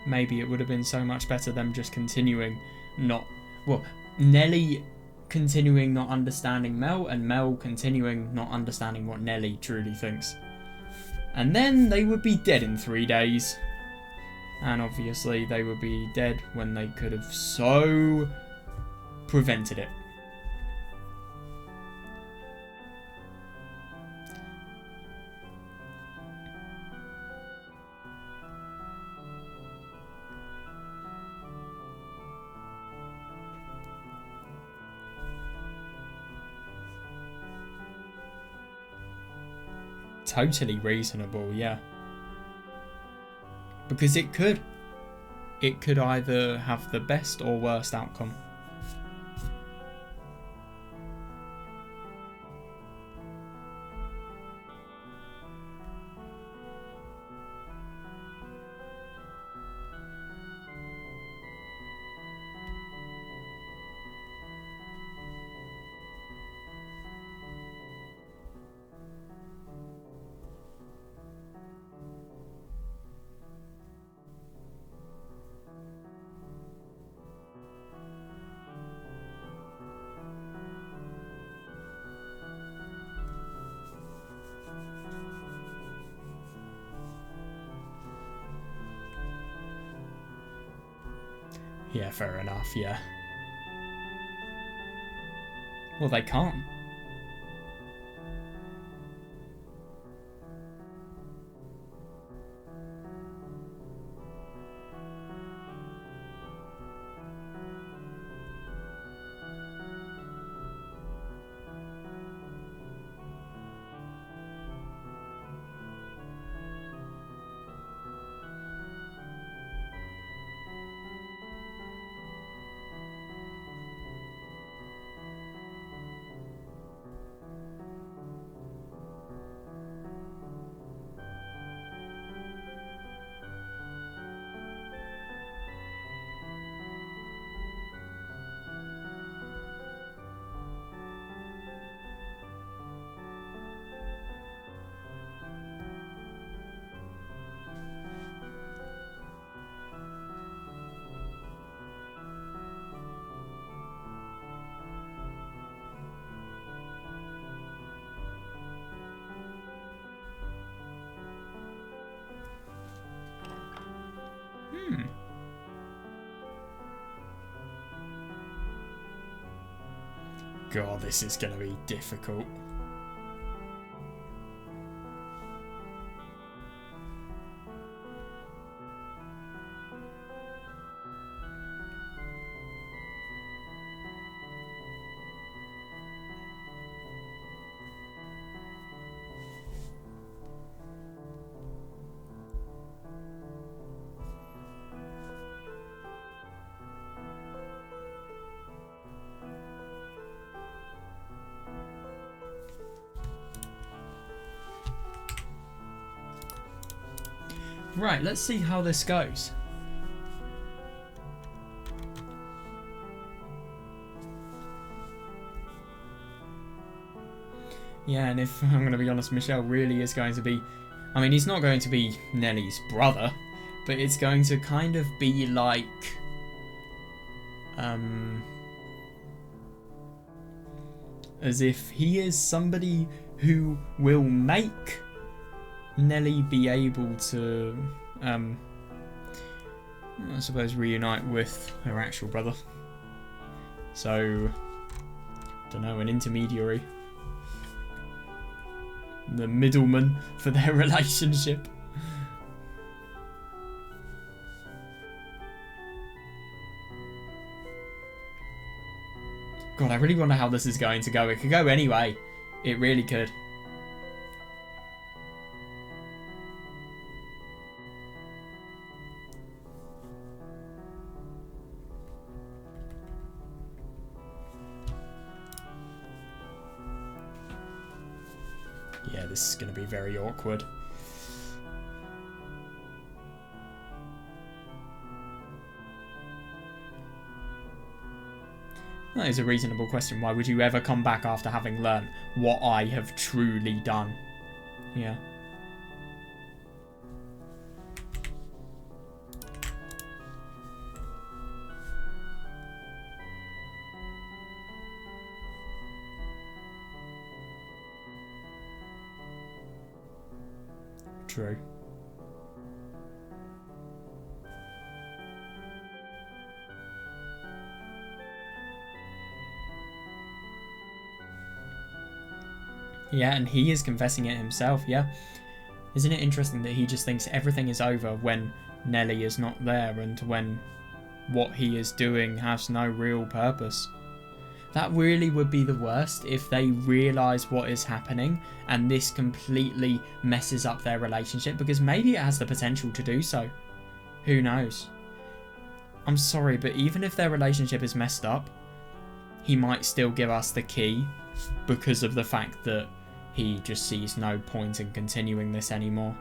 Maybe it would have been so much better them just continuing not... Well, Nellie continuing not understanding Mell, and Mell continuing not understanding what Nellie truly thinks. And then they would be dead in 3 days. And obviously they would be dead when they could have so prevented it. Totally reasonable, yeah. Because it could either have the best or worst outcome. Yeah, fair enough, yeah. Well, they can't. God, this is going to be difficult. Right, let's see how this goes. Yeah, and if I'm going to be honest, Michel really is going to be... I mean, he's not going to be Nellie's brother, but it's going to kind of be like... as if he is somebody who will make Nellie be able to, I suppose, reunite with her actual brother. So, don't know, an intermediary. The middleman for their relationship. God, I really wonder how this is going to go. It could go anyway. It really could. Yeah, this is going to be very awkward. That is a reasonable question. Why would you ever come back after having learned what I have truly done? Yeah. True. Yeah, and he is confessing it himself, yeah. Isn't it interesting that he just thinks everything is over when Nellie is not there and when what he is doing has no real purpose? That really would be the worst if they realise what is happening and this completely messes up their relationship, because maybe it has the potential to do so. Who knows? I'm sorry, but even if their relationship is messed up, he might still give us the key because of the fact that he just sees no point in continuing this anymore.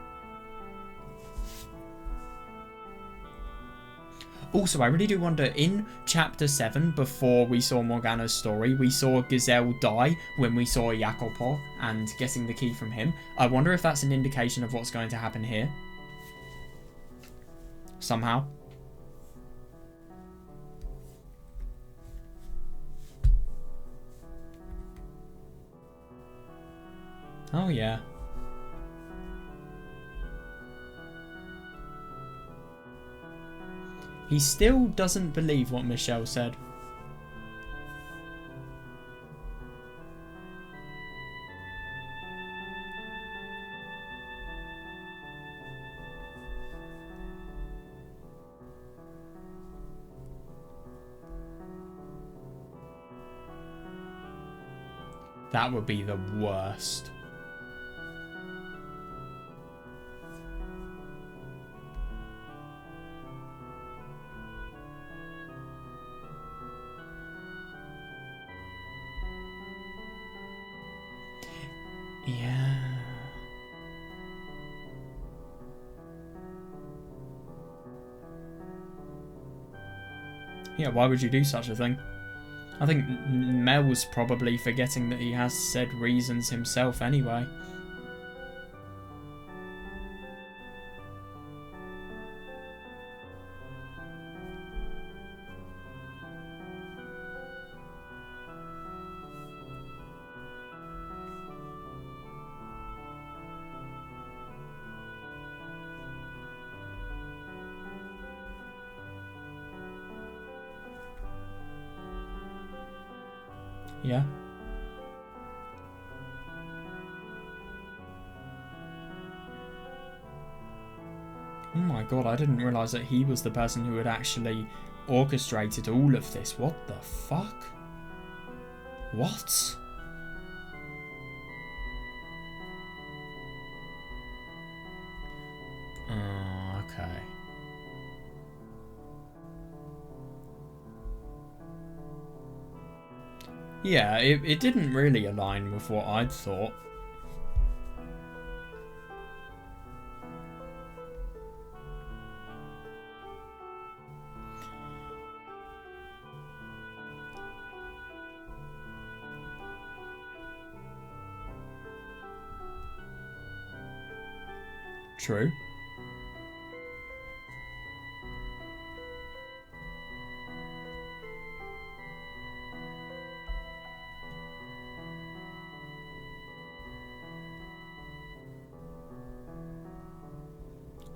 Also, I really do wonder, in Chapter 7, before we saw Morgana's story, we saw Gazelle die when we saw Jacopo and getting the key from him. I wonder if that's an indication of what's going to happen here. Somehow. Oh, yeah. He still doesn't believe what Michel said. That would be the worst. Yeah. Yeah, why would you do such a thing? I think Mell's probably forgetting that he has said reasons himself anyway. Yeah. Oh my god, I didn't realise that he was the person who had actually orchestrated all of this. What the fuck? What? Oh, okay. Yeah, it didn't really align with what I'd thought. True.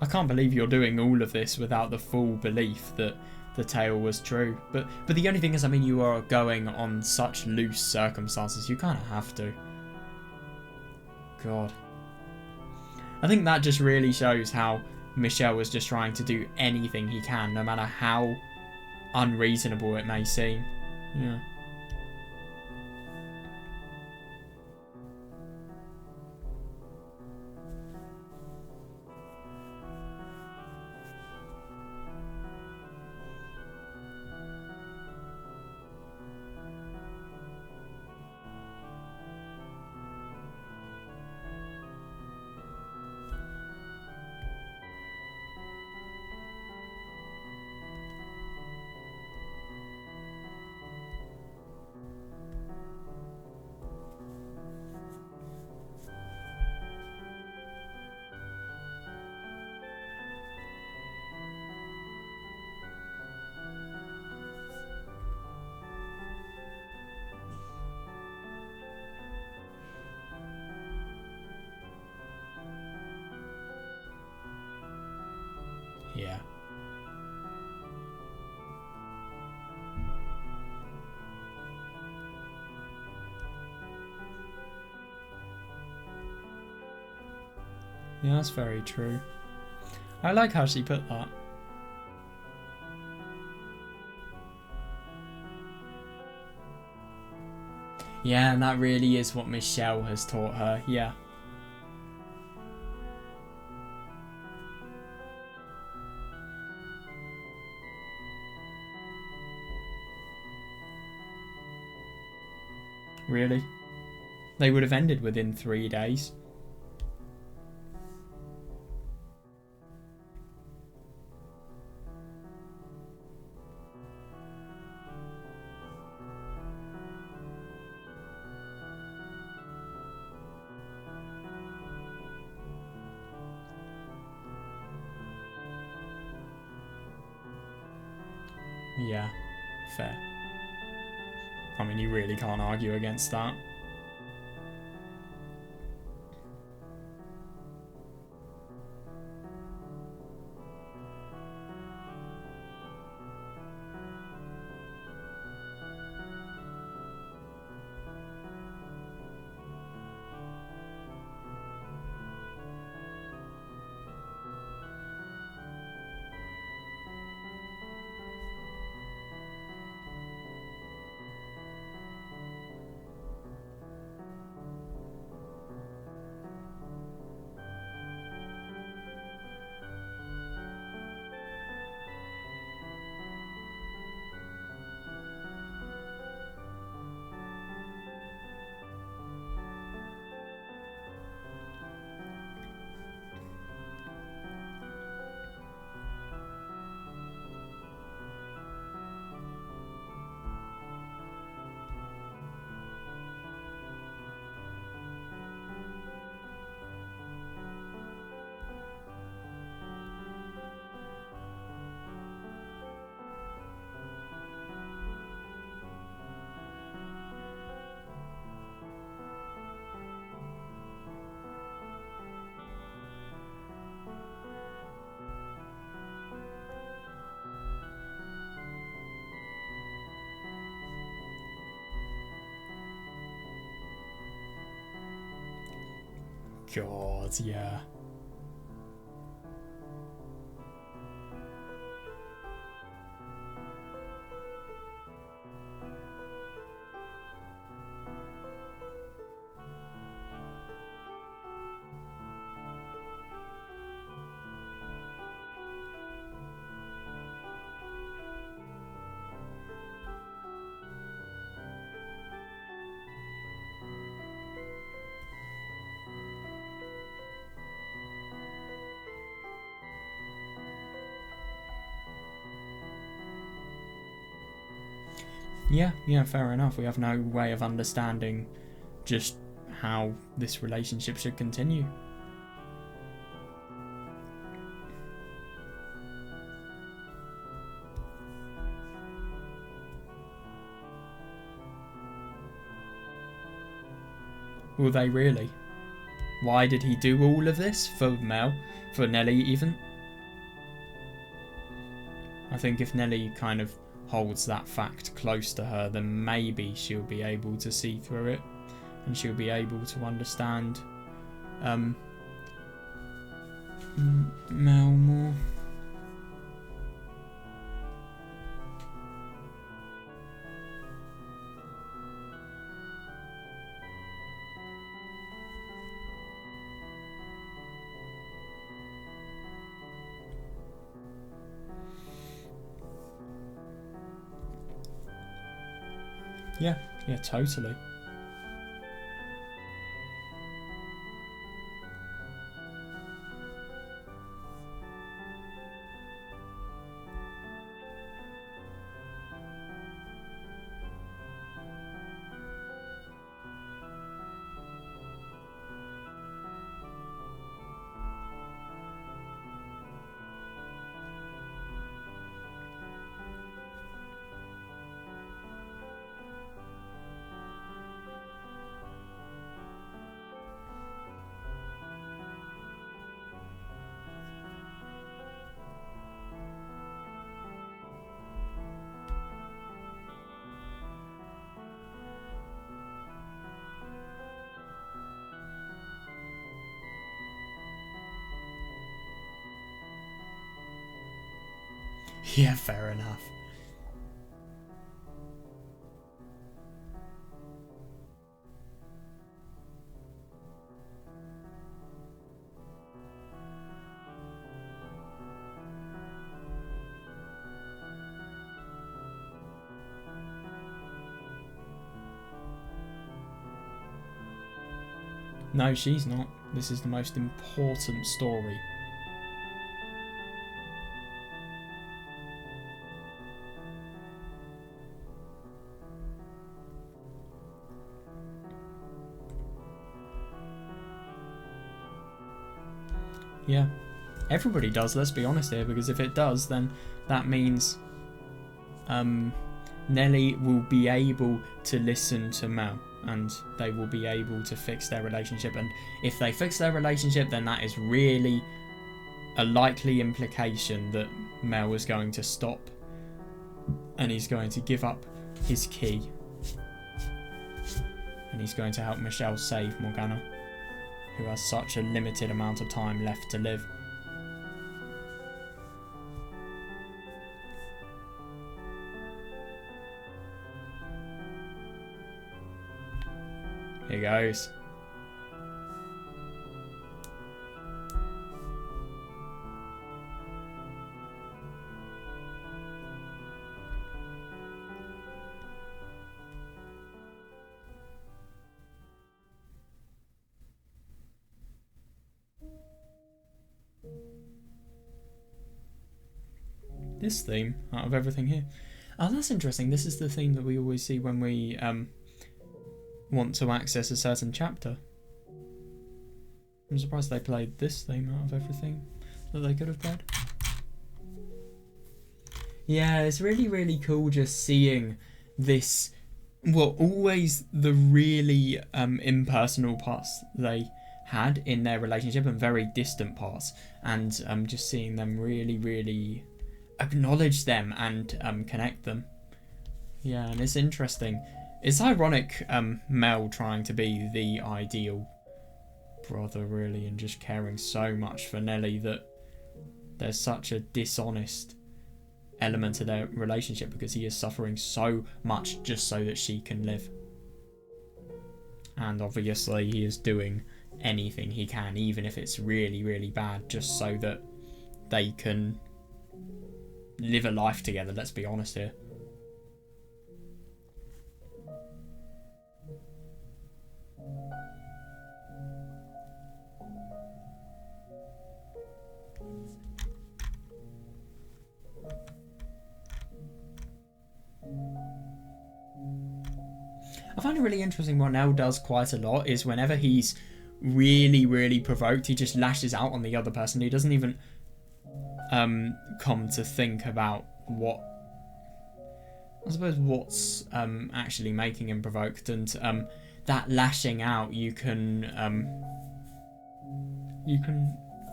I can't believe you're doing all of this without the full belief that the tale was true. But the only thing is, I mean, you are going on such loose circumstances, you kind of have to. God. I think that just really shows how Michel was just trying to do anything he can, no matter how unreasonable it may seem. Yeah. Yeah. Yeah, that's very true. I like how she put that. Yeah, and that really is what Michel has taught her. Yeah. Really? They would have ended within 3 days. Yeah, fair. I mean, you really can't argue against that. God, yeah. Yeah, fair enough. We have no way of understanding just how this relationship should continue. Will they really? Why did he do all of this? For Mell? For Nellie even? I think if Nellie kind of holds that fact close to her, then maybe she'll be able to see through it. And she'll be able to understand Mell more. Yeah, totally. Yeah, fair enough. No, she's not. This is the most important story. Yeah. Everybody does, let's be honest here, because if it does, then that means Nellie will be able to listen to Mell, and they will be able to fix their relationship. And if they fix their relationship, then that is really a likely implication that Mell is going to stop and he's going to give up his key. And he's going to help Michel save Morgana, who has such a limited amount of time left to live. Here goes. This theme, out of everything here. Oh, that's interesting. This is the theme that we always see when we want to access a certain chapter. I'm surprised they played this theme out of everything that they could have played. Yeah, it's really, really cool just seeing this, well, always the really impersonal parts they had in their relationship and very distant parts, and just seeing them really, really acknowledge them and connect them. Yeah, and it's interesting. It's ironic, Mell trying to be the ideal brother, really, and just caring so much for Nellie that there's such a dishonest element to their relationship because he is suffering so much just so that she can live. And obviously he is doing anything he can, even if it's really, really bad, just so that they can live a life together, let's be honest here. I find it really interesting what Mell does quite a lot is whenever he's really, really provoked, he just lashes out on the other person. He doesn't even come to think about what, I suppose, what's actually making him provoked. And that lashing out you can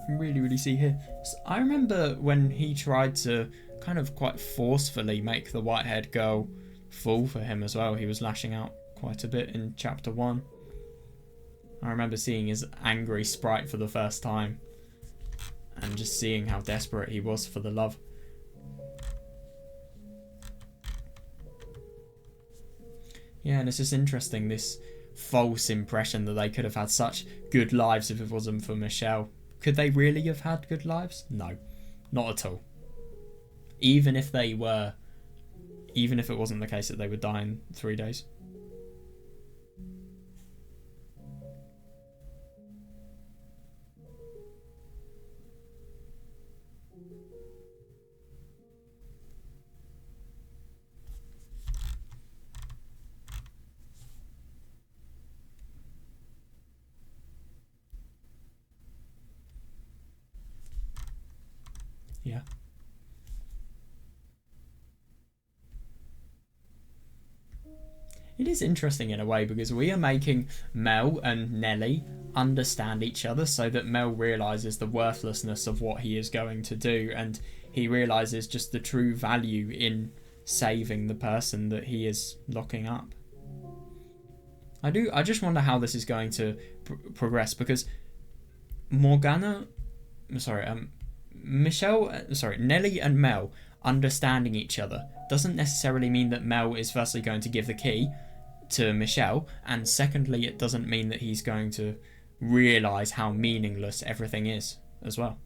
really, really see here. So I remember when he tried to kind of quite forcefully make the white-haired girl fall for him as well. He was lashing out quite a bit in chapter 1. I remember seeing his angry sprite for the first time and just seeing how desperate he was for the love. Yeah, and it's just interesting, this false impression that they could have had such good lives if it wasn't for Michel. Could they really have had good lives? No, not at all. Even if it wasn't the case that they would die in 3 days. Yeah. It is interesting in a way because we are making Mell and Nellie understand each other so that Mell realises the worthlessness of what he is going to do, and he realises just the true value in saving the person that he is locking up. I just wonder how this is going to progress because Nellie and Mell understanding each other doesn't necessarily mean that Mell is firstly going to give the key to Michel, and secondly it doesn't mean that he's going to realise how meaningless everything is as well.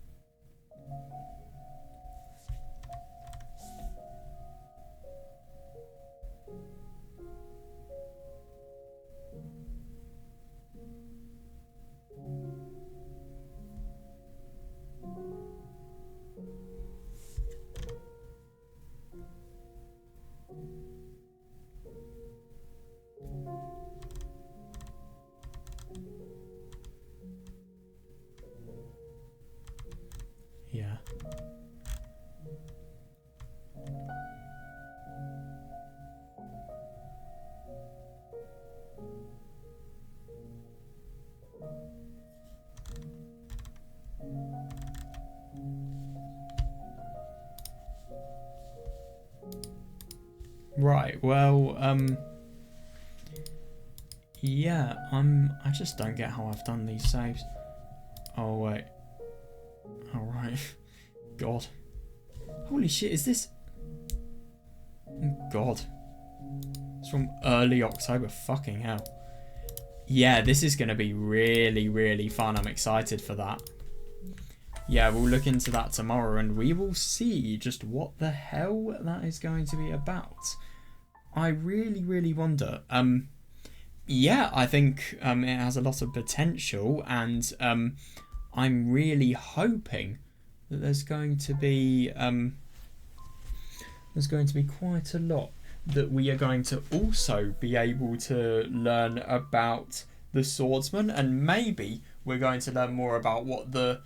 Yeah. Right, well, yeah, I just don't get how I've done these saves. Oh, wait. Alright. God. Holy shit, is this... God. It's from early October, fucking hell. Yeah, this is going to be really, really fun. I'm excited for that. Yeah, we'll look into that tomorrow and we will see just what the hell that is going to be about. I really, really wonder. Yeah, I think it has a lot of potential, and I'm really hoping that there's going to be quite a lot that we are going to also be able to learn about the swordsman, and maybe we're going to learn more about what the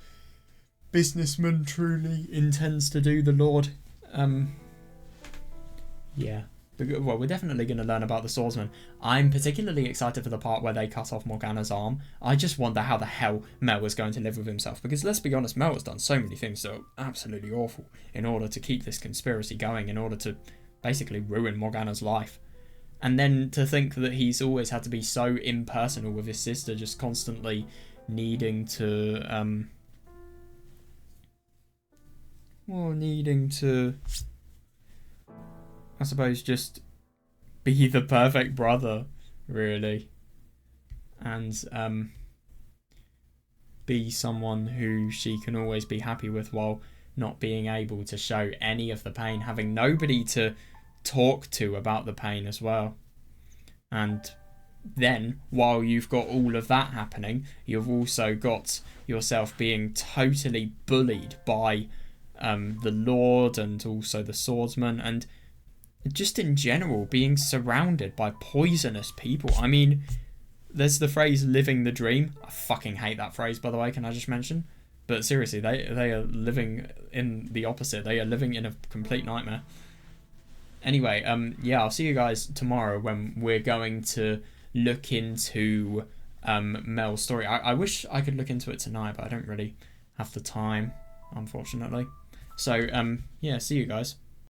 businessman truly intends to do, the Lord. Yeah. Well, we're definitely going to learn about the swordsman. I'm particularly excited for the part where they cut off Morgana's arm. I just wonder how the hell Mell was going to live with himself. Because let's be honest, Mell has done so many things that are absolutely awful in order to keep this conspiracy going, in order to basically ruin Morgana's life. And then to think that he's always had to be so impersonal with his sister, just constantly needing to I suppose just be the perfect brother, really, and be someone who she can always be happy with while not being able to show any of the pain, having nobody to talk to about the pain as well. And then, while you've got all of that happening, you've also got yourself being totally bullied by the Lord and also the swordsman, and just in general being surrounded by poisonous people. I mean, there's the phrase living the dream. I fucking hate that phrase, by the way, can I just mention? But seriously, they are living in the opposite. They are living in a complete nightmare. Anyway, yeah, I'll see you guys tomorrow when we're going to look into Mell's story. I wish I could look into it tonight, but I don't really have the time, unfortunately. So, yeah, see you guys.